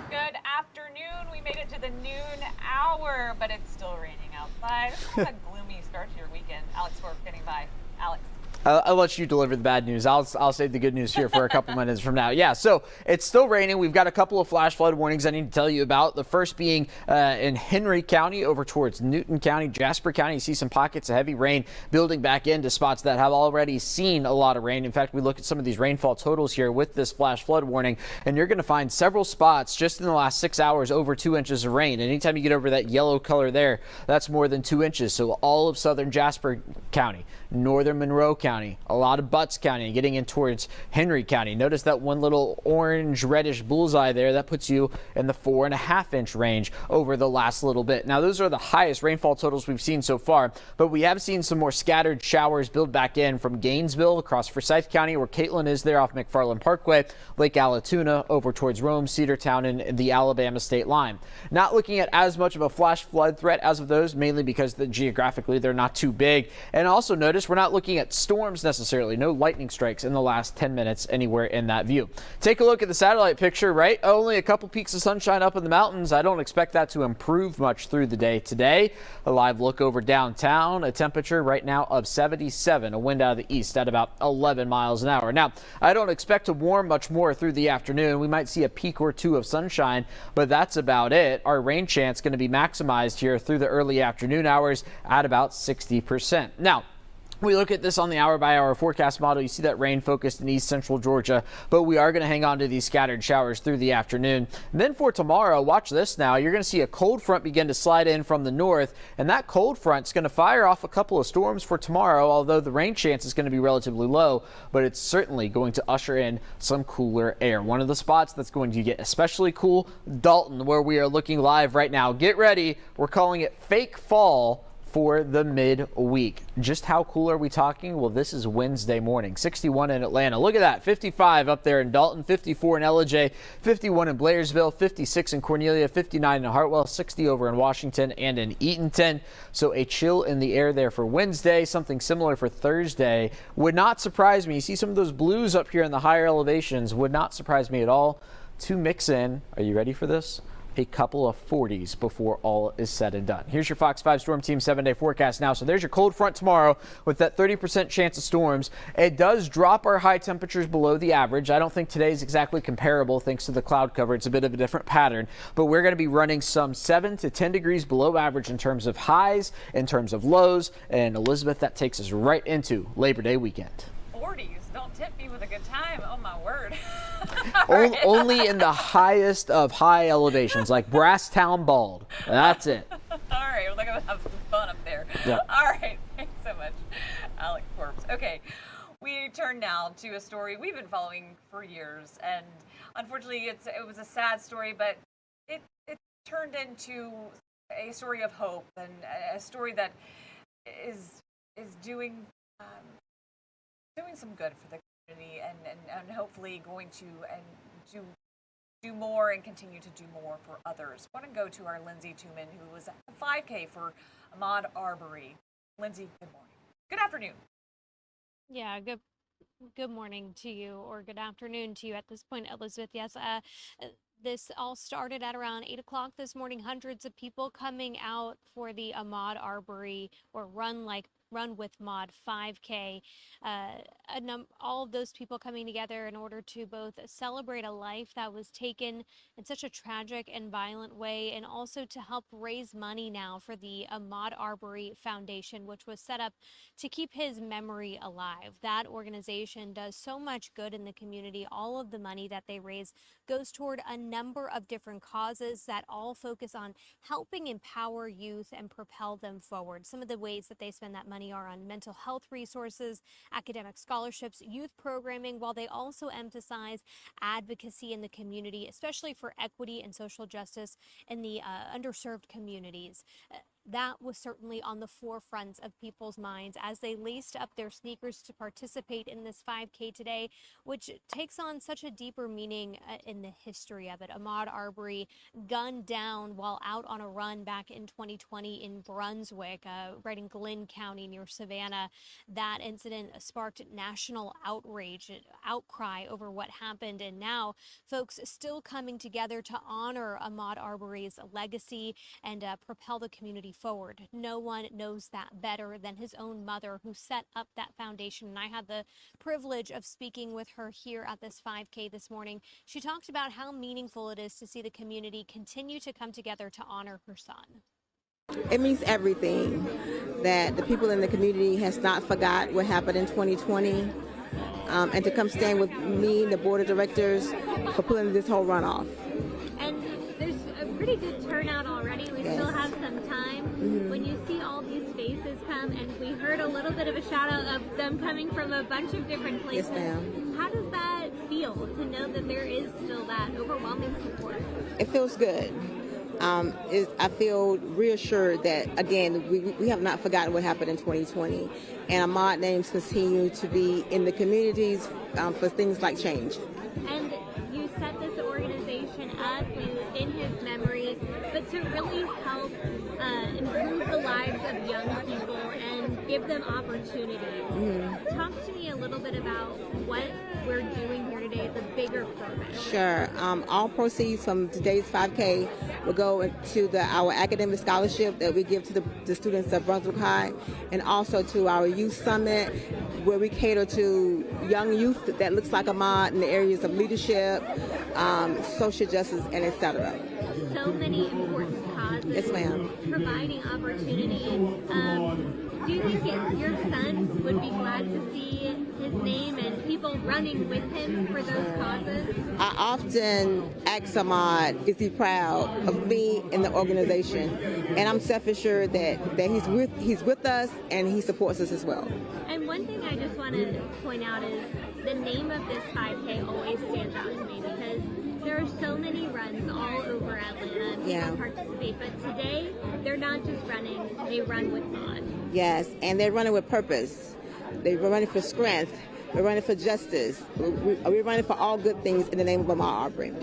Good afternoon. We made it to the noon hour, but it's still raining outside. It's kind of a gloomy start to your weekend. Alex Forbes getting by. Alex. I'll let you deliver the bad news. I'll save the good news here for a couple minutes from now. Yeah, so it's still raining. We've got a couple of flash flood warnings I need to tell you about. The first being in Henry County over towards Newton County, Jasper County. You see some pockets of heavy rain building back into spots that have already seen a lot of rain. In fact, we look at some of these rainfall totals here with this flash flood warning, and you're going to find several spots just in the last 6 hours over 2 inches of rain. And anytime you get over that yellow color there, that's more than 2 inches. So all of southern Jasper County, northern Monroe County, a lot of Butts County, getting in towards Henry County. Notice that one little orange reddish bullseye there. That puts you in the 4.5 inch range over the last little bit. Now, those are the highest rainfall totals we've seen so far, but we have seen some more scattered showers build back in from Gainesville across Forsyth County, where Caitlin is there off McFarland Parkway, Lake Allatoona over towards Rome, Cedartown, and the Alabama state line. Not looking at as much of a flash flood threat as of those, mainly because geographically they're not too big. And also notice we're not looking at storm storms necessarily, no lightning strikes in the last 10 minutes anywhere in that view. Take a look at the satellite picture, right? Only a couple peaks of sunshine up in the mountains. I don't expect that to improve much through the day today. A live look over downtown, a temperature right now of 77, a wind out of the east at about 11 miles an hour. Now, I don't expect to warm much more through the afternoon. We might see a peak or two of sunshine, but that's about it. Our rain chance going to be maximized here through the early afternoon hours at about 60%. Now, we look at this on the hour-by-hour forecast model. You see that rain focused in east central Georgia, but we are going to hang on to these scattered showers through the afternoon. And then for tomorrow, watch this now. You're going to see a cold front begin to slide in from the north, and that cold front is going to fire off a couple of storms for tomorrow, although the rain chance is going to be relatively low, but it's certainly going to usher in some cooler air. One of the spots that's going to get especially cool, Dalton, where we are looking live right now. Get ready. We're calling it fake fall for the midweek. Just how cool are we talking? Well, this is Wednesday morning. 61 in Atlanta. Look at that. 55 up there in Dalton, 54 in LJ, 51 in Blairsville, 56 in Cornelia, 59 in Hartwell, 60 over in Washington and in Eatonton. So a chill in the air there for Wednesday. Something similar for Thursday. Would not surprise me. You see some of those blues up here in the higher elevations. Would not surprise me at all. To mix in, are you ready for this? A couple of 40s before all is said and done. Here's your Fox 5 Storm Team 7-day forecast now. So there's your cold front tomorrow with that 30% chance of storms. It does drop our high temperatures below the average. I don't think today's exactly comparable thanks to the cloud cover. It's a bit of a different pattern, but we're going to be running some 7 to 10 degrees below average in terms of highs, in terms of lows. And Elizabeth, that takes us right into Labor Day weekend. 40s. Don't tempt me with a good time. Oh my word. Only in the highest of high elevations, like Brasstown Bald. That's it. All right, we're going to have some fun up there. Yeah. All right, thanks so much, Alec Forbes. Okay, we turn now to a story we've been following for years, and unfortunately, it was a sad story, but it turned into a story of hope and a story that is doing some good for the community and hopefully going to do more and continue to do more for others. I want to go to our Lindsay Tuman, who was at the 5K for Ahmaud Arbery. Lindsay, good morning. Good afternoon. Yeah, good morning to you, or good afternoon to you at this point, Elizabeth. Yes, this all started at around 8 o'clock this morning. Hundreds of people coming out for the Ahmaud Arbery, or Run with Maud 5K. All of those people coming together in order to both celebrate a life that was taken in such a tragic and violent way, and also to help raise money now for the Ahmaud Arbery Foundation, which was set up to keep his memory alive. That organization does so much good in the community. All of the money that they raise goes toward a number of different causes that all focus on helping empower youth and propel them forward. Some of the ways that they spend that money are on mental health resources, academic scholarships, youth programming, while they also emphasize advocacy in the community, especially for equity and social justice in the underserved communities. That was certainly on the forefront of people's minds as they laced up their sneakers to participate in this 5K today, which takes on such a deeper meaning in the history of it. Ahmaud Arbery gunned down while out on a run back in 2020 in Brunswick, right in Glynn County near Savannah. That incident sparked national outrage, outcry over what happened, and now folks still coming together to honor Ahmaud Arbery's legacy and propel the community forward. No one knows that better than his own mother, who set up that foundation. And I had the privilege of speaking with her here at this 5K this morning. She talked about how meaningful it is to see the community continue to come together to honor her son. It means everything that the people in the community has not forgot what happened in 2020, and to come stand with me, the board of directors, for pulling this whole run off. And there's a pretty good turnout already. We still have some time. When you see all these faces come, and we heard a little bit of a shout out of them coming from a bunch of different places. Yes, ma'am. How does that feel to know that there is still that overwhelming support? It feels good. I feel reassured that, again, we have not forgotten what happened in 2020, and Ahmaud names continue to be in the communities for things like change. And you set this organization up in his memory, but to really help improve the lives of young people and give them opportunities. Mm-hmm. Talk to me a little bit about what we're doing here today at the bigger program. Sure. All proceeds from today's 5K will go to our academic scholarship that we give to the students of Brunswick High, and also to our youth summit, where we cater to young youth that looks like Ahmad in the areas of leadership, social justice, and etc. So many important causes. Yes, ma'am. Providing opportunity. Do you think your son would be glad to see his name and people running with him for those causes? I often ask Ahmad, is he proud of me and the organization? And I'm self-assured that he's with us and he supports us as well. And one thing I just want to point out is the name of this 5K always stands out to me because there are so many runs all over Atlanta. People participate, but today they're not just running, they run with God. Yes, and they're running with purpose. They're running for strength. We're running for justice. We're running for all good things in the name of Ahmaud Arbery.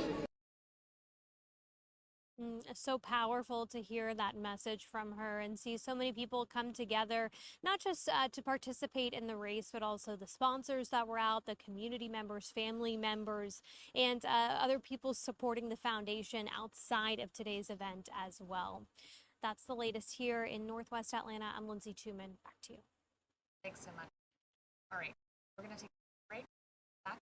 So powerful to hear that message from her and see so many people come together, not just to participate in the race, but also the sponsors that were out, the community members, family members, and other people supporting the foundation outside of today's event as well. That's the latest here in Northwest Atlanta. I'm Lindsay Tuman. Back to you. Thanks so much. All right, we're going to take a break. Back.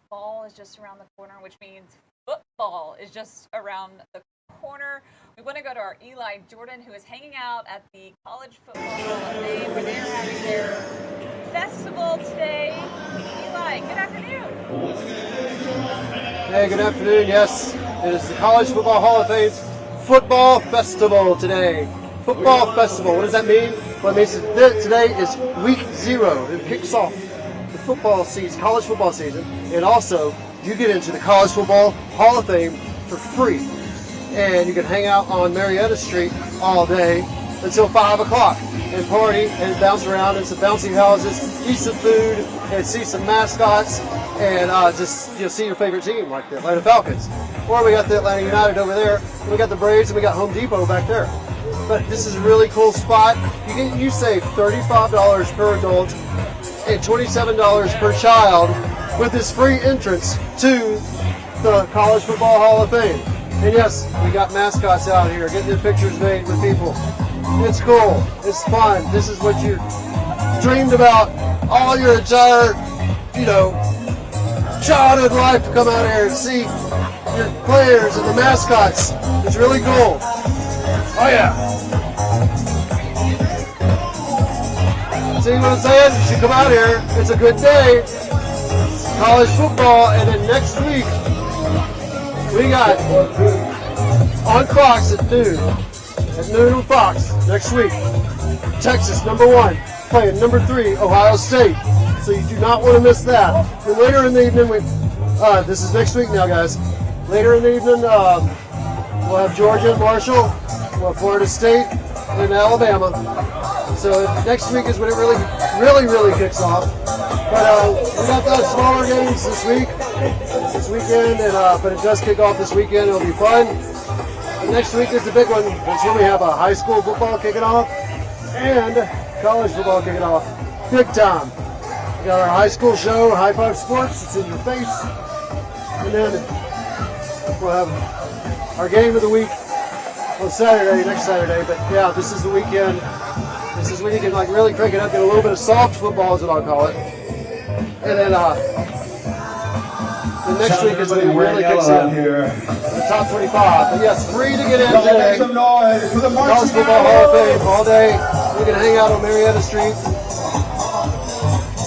Fall is just around the corner, which means football is just around the corner. We want to go to our Eli Jordan, who is hanging out at the College Football Hall of Fame, where they're having their festival today. Eli, good afternoon. Hey, good afternoon. Yes, it is the College Football Hall of Fame's Football Festival today. Football Festival. What does that mean? Well, it means that today is week 0. It kicks off the football season, college football season, and also you get into the College Football Hall of Fame for free. And you can hang out on Marietta Street all day until 5 o'clock and party and bounce around in some bouncy houses, eat some food, and see some mascots, and just see your favorite team, like the Atlanta Falcons. Or we got the Atlanta United over there, and we got the Braves, and we got Home Depot back there. But this is a really cool spot. You save $35 per adult and $27 per child with this free entrance to the College Football Hall of Fame. And yes, we got mascots out here getting their pictures made with people. It's cool. It's fun. This is what you dreamed about all your entire, childhood life, to come out here and see your players and the mascots. It's really cool. Oh yeah. See what I'm saying? You should come out here. It's a good day. College football, and then next week we got on Fox at noon. At noon on Fox next week. Texas, #1, playing #3, Ohio State. So you do not want to miss that. Then later in the evening, this is next week now, guys. Later in the evening, we'll have Georgia and Marshall. We'll have Florida State and Alabama. So next week is when it really kicks off. But we got those smaller games this weekend, but it does kick off this weekend. It'll be fun. And next week is the big one. That's when we have a high school football kicking off and college football kicking off. Big time. We got our high school show, High Five Sports. It's in your face. And then we'll have our game of the week on Saturday, next Saturday. But yeah, this is the weekend. This is when you can really crank it up, get a little bit of soft football is what I'll call it. And then the next week is when it really kicks in. The top 25. But yes, free to get in today. College Football Hall of Fame all day. You can hang out on Marietta Street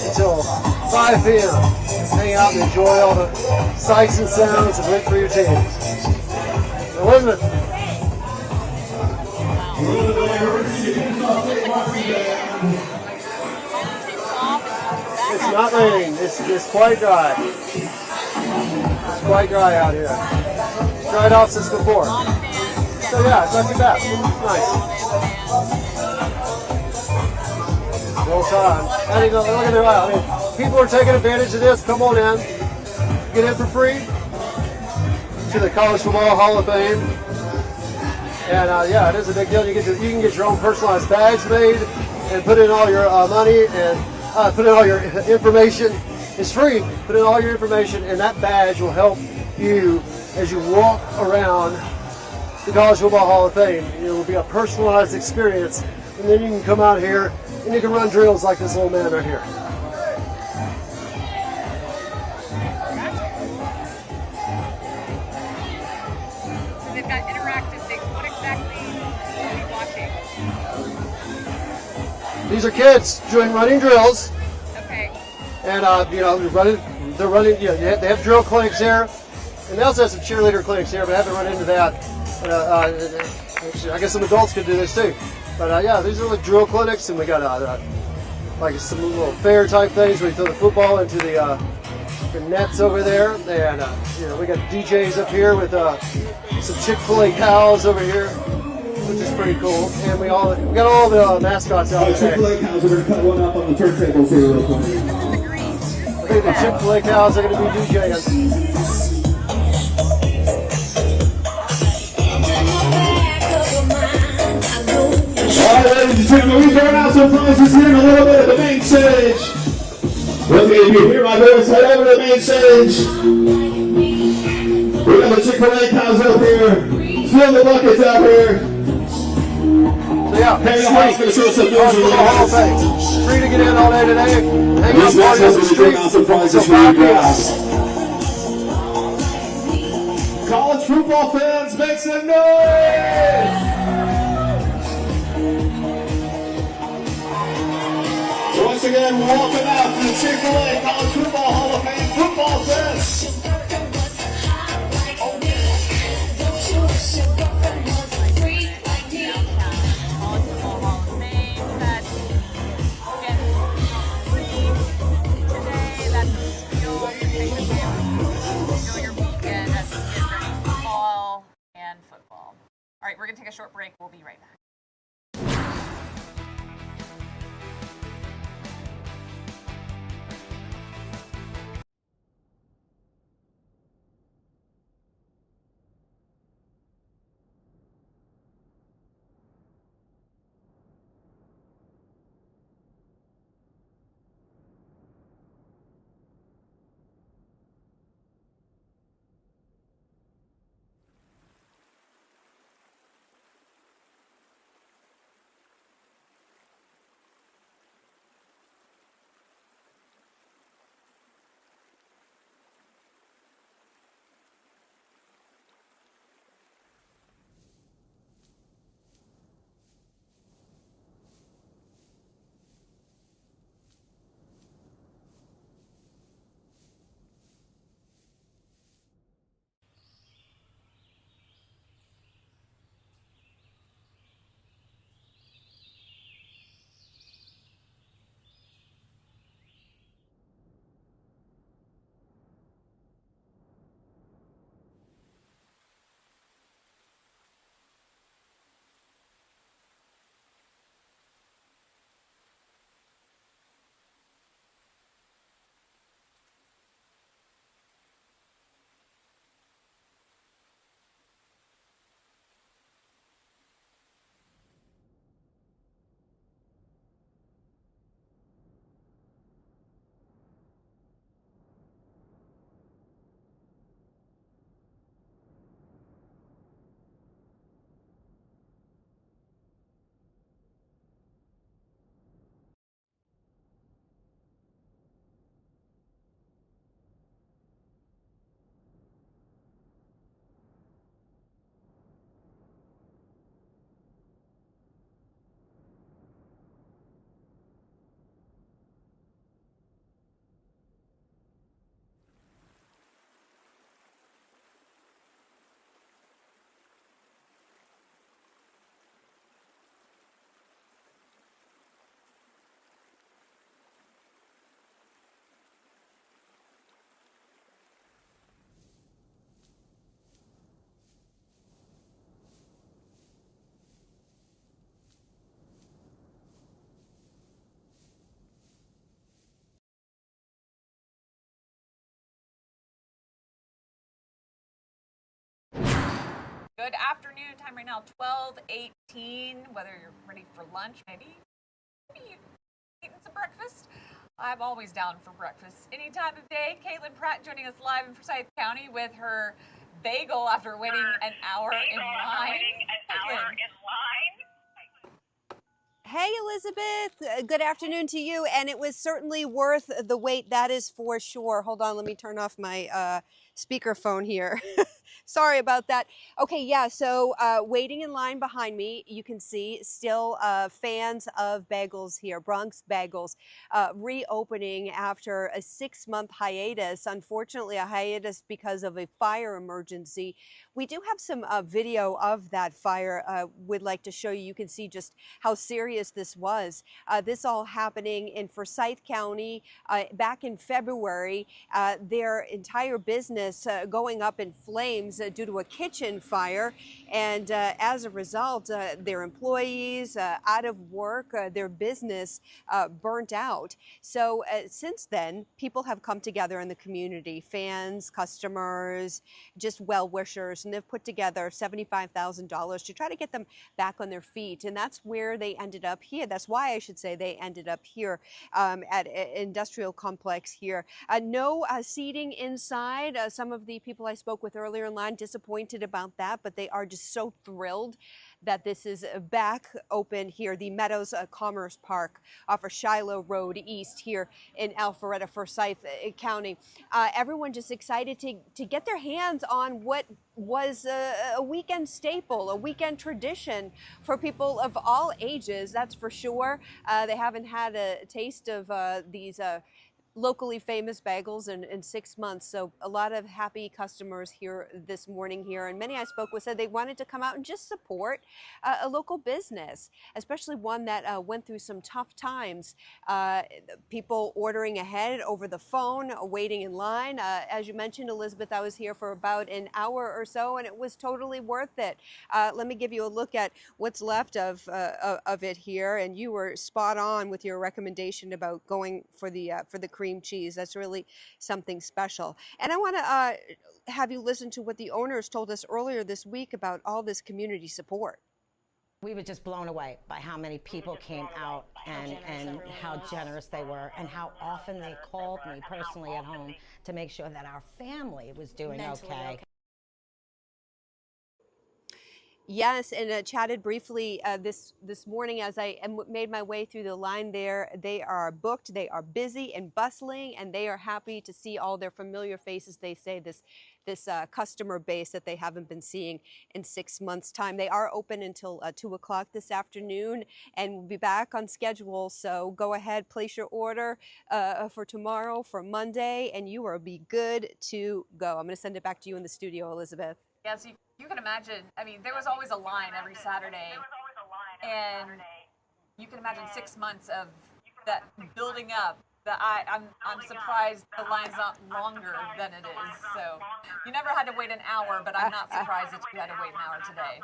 until 5 p.m. Hang out and enjoy all the sights and sounds and root for your teams. Elizabeth. It's not raining. It's quite dry. It's quite dry out here. It's dried off since before. So yeah, it's not too bad. Nice. Well time. Look at it. I mean, people are taking advantage of this. Come on in. Get in for free to the College Football Hall of Fame. And yeah, it is a big deal. You can get your own personalized badge made and put in all your money and put in all your information. It's free. Put in all your information, and that badge will help you as you walk around the College Football Hall of Fame. It will be a personalized experience, and then you can come out here and you can run drills like this little man right here. They've got interactive things. What exactly are we watching? These are kids doing running drills. Okay. And they're running. They have drill clinics here, and they also have some cheerleader clinics here. But I haven't run into that. I guess some adults could do this too. But yeah, these are like drill clinics, and we got like some little fair type things where you throw the football into the nets over there. And we got DJs up here with some Chick-fil-A cows over here, which is pretty cool. And we got all the mascots out there. Chick-fil-A cows are going to cut one up on the turntables here real quick. I think the Chick-fil-A cows are going to be DJing. All right, ladies and gentlemen, we're throwing out some prizes here in a little bit at the main stage. If you hear my voice, head over to the main stage. We got the Chick-fil-A cows up here. Fill the buckets out here. So yeah, Hey, the High School show some news and free to get in all day today. Hang out This party on the we're street. throwing out some prizes for you guys. College football fans, make some noise! Once again, welcome out to the Chick-fil-A College Football Hall of Fame Football Fest. All right, we're going to take a short break. We'll be right back. Good afternoon. Time right now, 12:18. Whether you're ready for lunch, maybe you're eating some breakfast. I'm always down for breakfast any time of day. Caitlin Pratt joining us live in Forsyth County with her bagel after waiting an hour in line. Hey, Elizabeth. Good afternoon to you. And it was certainly worth the wait. That is for sure. Hold on. Let me turn off my speakerphone here. Sorry about that. Okay, yeah, so waiting in line behind me, you can see still fans of bagels here, Bronx Bagels, reopening after a 6-month hiatus. Unfortunately, a hiatus because of a fire emergency. We do have some video of that fire we'd like to show you. You can see just how serious this was. This all happening in Forsyth County back in February. Their entire business going up in flames due to a kitchen fire. And as a result, their employees out of work, their business burnt out. So since then, people have come together in the community, fans, customers, just well-wishers, and they've put together $75,000 to try to get them back on their feet. And that's where they ended up here. That's why I should say they ended up here at industrial complex here. No seating inside. Some of the people I spoke with earlier in line disappointed about that, but they are just so thrilled that this is back open here. The Meadows Commerce Park off of Shiloh Road East here in Alpharetta, Forsyth County. Everyone just excited to get their hands on what was a weekend staple, a weekend tradition for people of all ages, that's for sure. They haven't had a taste of these locally famous bagels in 6 months. So a lot of happy customers here this morning here. And many I spoke with said they wanted to come out and just support a local business, especially one that went through some tough times. People ordering ahead over the phone, waiting in line. As you mentioned, Elizabeth, I was here for about an hour or so, and it was totally worth it. Let me give you a look at what's left of it here. And you were spot on with your recommendation about going for the cream cheese. That's really something special. And I want to have you listen to what the owners told us earlier this week about all this community support. We were just blown away by how many people came out and how generous they were and how often they called me personally at home to make sure that our family was doing okay. Yes, and chatted briefly this morning as I made my way through the line there. They are booked, they are busy and bustling, and they are happy to see all their familiar faces. They say this customer base that they haven't been seeing in 6 months' time. They are open until 2 o'clock this afternoon, and we'll be back on schedule. So go ahead, place your order for tomorrow, for Monday, and you will be good to go. I'm going to send it back to you in the studio, Elizabeth. Yes, you can imagine. I mean, there was always a line every Saturday, and you can imagine 6 months of that building up. I'm surprised the line's not longer than it is. So you never had to wait an hour, but I'm not surprised that you had to wait an hour today.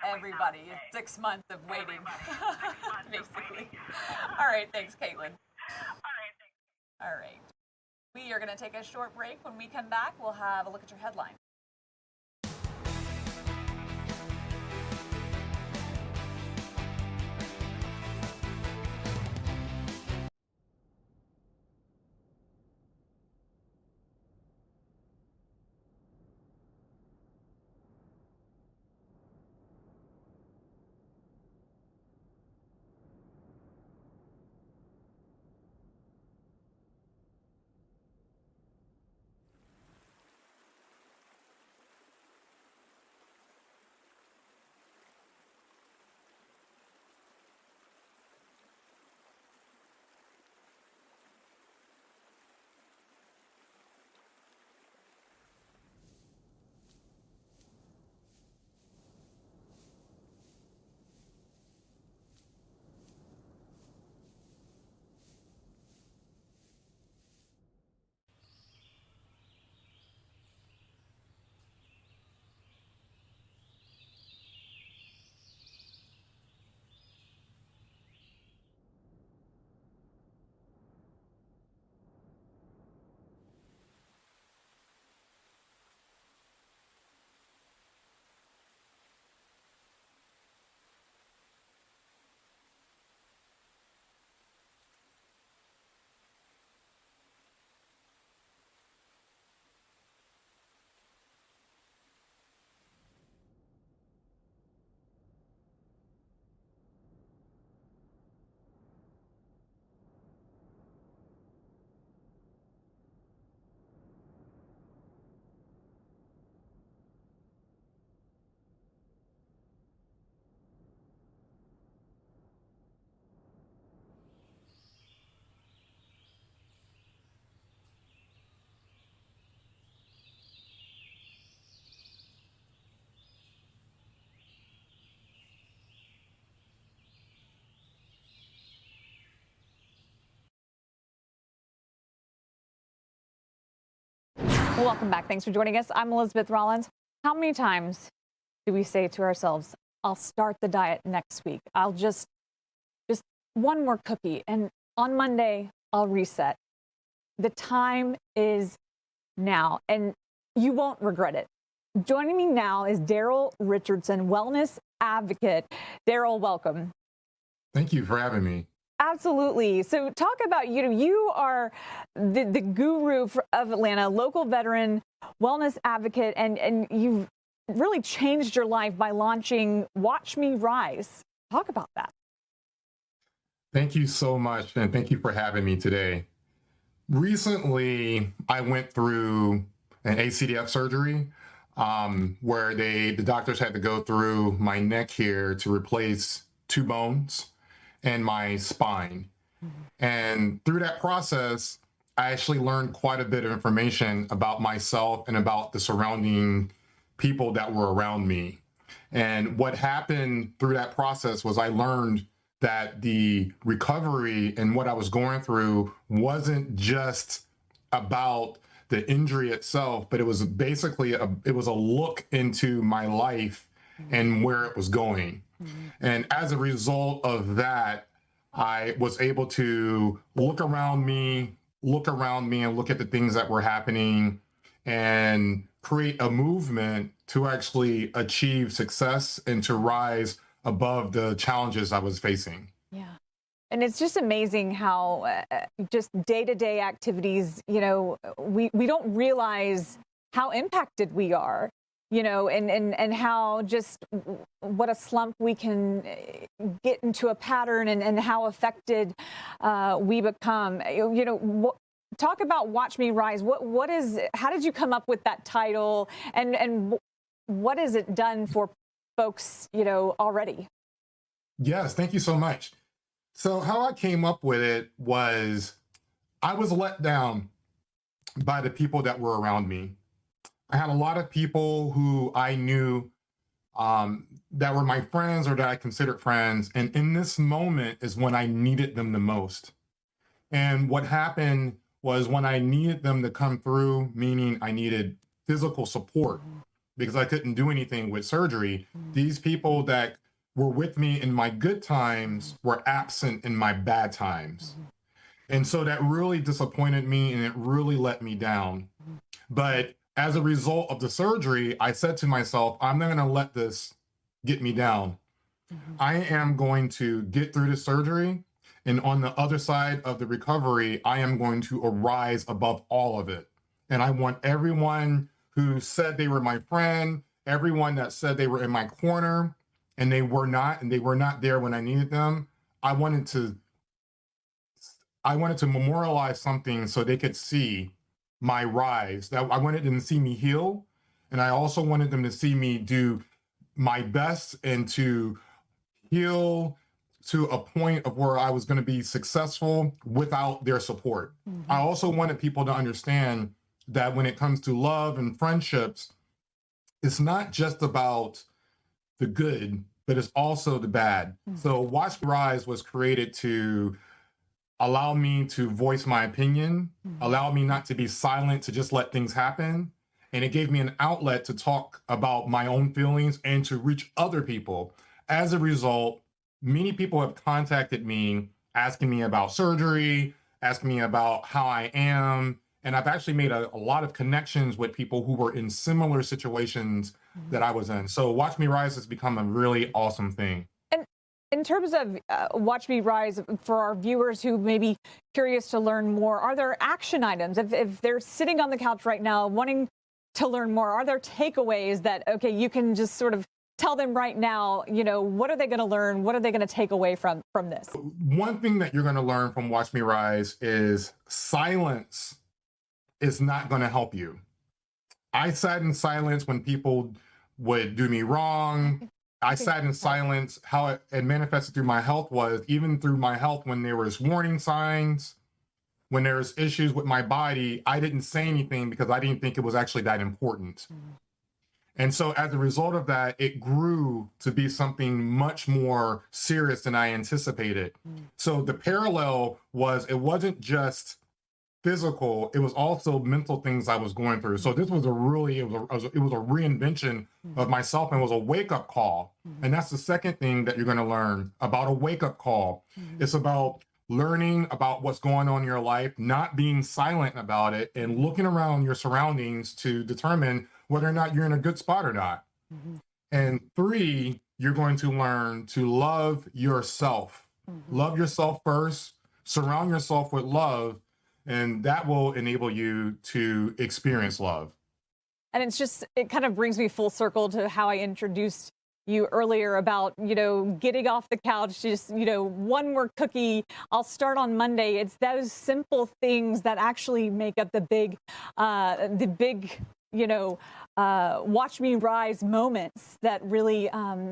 Everybody, it's 6 months of waiting, basically. All right, thanks, Caitlin. All right. We are going to take a short break. When we come back, we'll have a look at your headline. Well, welcome back. Thanks for joining us. I'm Elizabeth Rollins. How many times do we say to ourselves, I'll start the diet next week. I'll just one more cookie. And on Monday, I'll reset. The time is now, and you won't regret it. Joining me now is Daryl Richardson, wellness advocate. Daryl, welcome. Thank you for having me. Absolutely. So talk about, you are the guru of Atlanta, local veteran, wellness advocate, and you've really changed your life by launching Watch Me Rise. Talk about that. Thank you so much, and thank you for having me today. Recently, I went through an ACDF surgery where the doctors had to go through my neck here to replace 2 bones and my spine. And through that process, I actually learned quite a bit of information about myself and about the surrounding people that were around me. And what happened through that process was I learned that the recovery and what I was going through wasn't just about the injury itself, but it was basically it was a look into my life and where it was going. And as a result of that, I was able to look around me and look at the things that were happening and create a movement to actually achieve success and to rise above the challenges I was facing. Yeah. And it's just amazing how just day-to-day activities, we don't realize how impacted we are, and how just what a slump we can get into a pattern and how affected we become. Talk about Watch Me Rise. How did you come up with that title, and what has it done for folks, already? Yes, thank you so much. So how I came up with it was I was let down by the people that were around me. I had a lot of people who I knew that were my friends or that I considered friends. And in this moment is when I needed them the most. And what happened was when I needed them to come through, meaning I needed physical support because I couldn't do anything with surgery, these people that were with me in my good times were absent in my bad times. And so that really disappointed me and it really let me down. But as a result of the surgery, I said to myself, I'm not going to let this get me down. I am going to get through the surgery. And on the other side of the recovery, I am going to arise above all of it. And I want everyone who said they were my friend, everyone that said they were in my corner, and they were not there when I needed them. I wanted to memorialize something so they could see my rise. That I wanted them to see me heal, and I also wanted them to see me do my best and to heal to a point of where I was going to be successful without their support. I also wanted people to understand that when it comes to love and friendships, it's not just about the good, but it's also the bad. So Watch Me Rise was created to allow me to voice my opinion, allow me not to be silent, to just let things happen. And it gave me an outlet to talk about my own feelings and to reach other people. As a result, many people have contacted me asking me about surgery, asking me about how I am. And I've actually made a lot of connections with people who were in similar situations that I was in. So Watch Me Rise has become a really awesome thing. And in terms of Watch Me Rise, for our viewers who may be curious to learn more, are there action items? If they're sitting on the couch right now wanting to learn more, are there takeaways that, okay, you can just sort of tell them right now, what are they going to learn? What are they going to take away from this? One thing that you're going to learn from Watch Me Rise is silence is not going to help you. I sat in silence when people would do me wrong. I sat in silence. How it manifested through my health was even through my health when there was warning signs, when there was issues with my body, I didn't say anything because I didn't think it was actually that important. And so as a result of that, it grew to be something much more serious than I anticipated. So the parallel was, it wasn't just physical, it was also mental things I was going through. So this was a really, it was a reinvention of myself, and was a wake-up call. And that's the second thing that you're going to learn about a wake-up call. It's about learning about what's going on in your life, not being silent about it, and looking around your surroundings to determine whether or not you're in a good spot or not. And 3, you're going to learn to love yourself. Love yourself first, surround yourself with love, and that will enable you to experience love. And it kind of brings me full circle to how I introduced you earlier about, getting off the couch, just, one more cookie. I'll start on Monday. It's those simple things that actually make up the big, watch me rise moments that really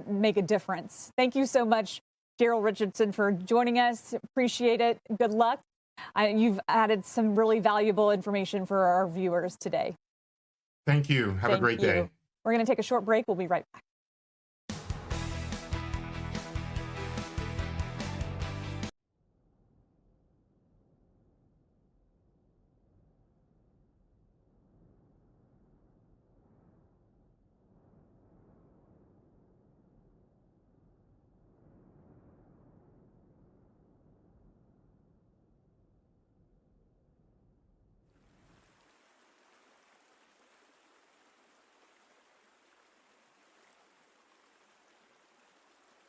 make a difference. Thank you so much, Daryl Richardson, for joining us. Appreciate it. Good luck. You've added some really valuable information for our viewers today. Thank you. Have a great day. We're going to take a short break. We'll be right back.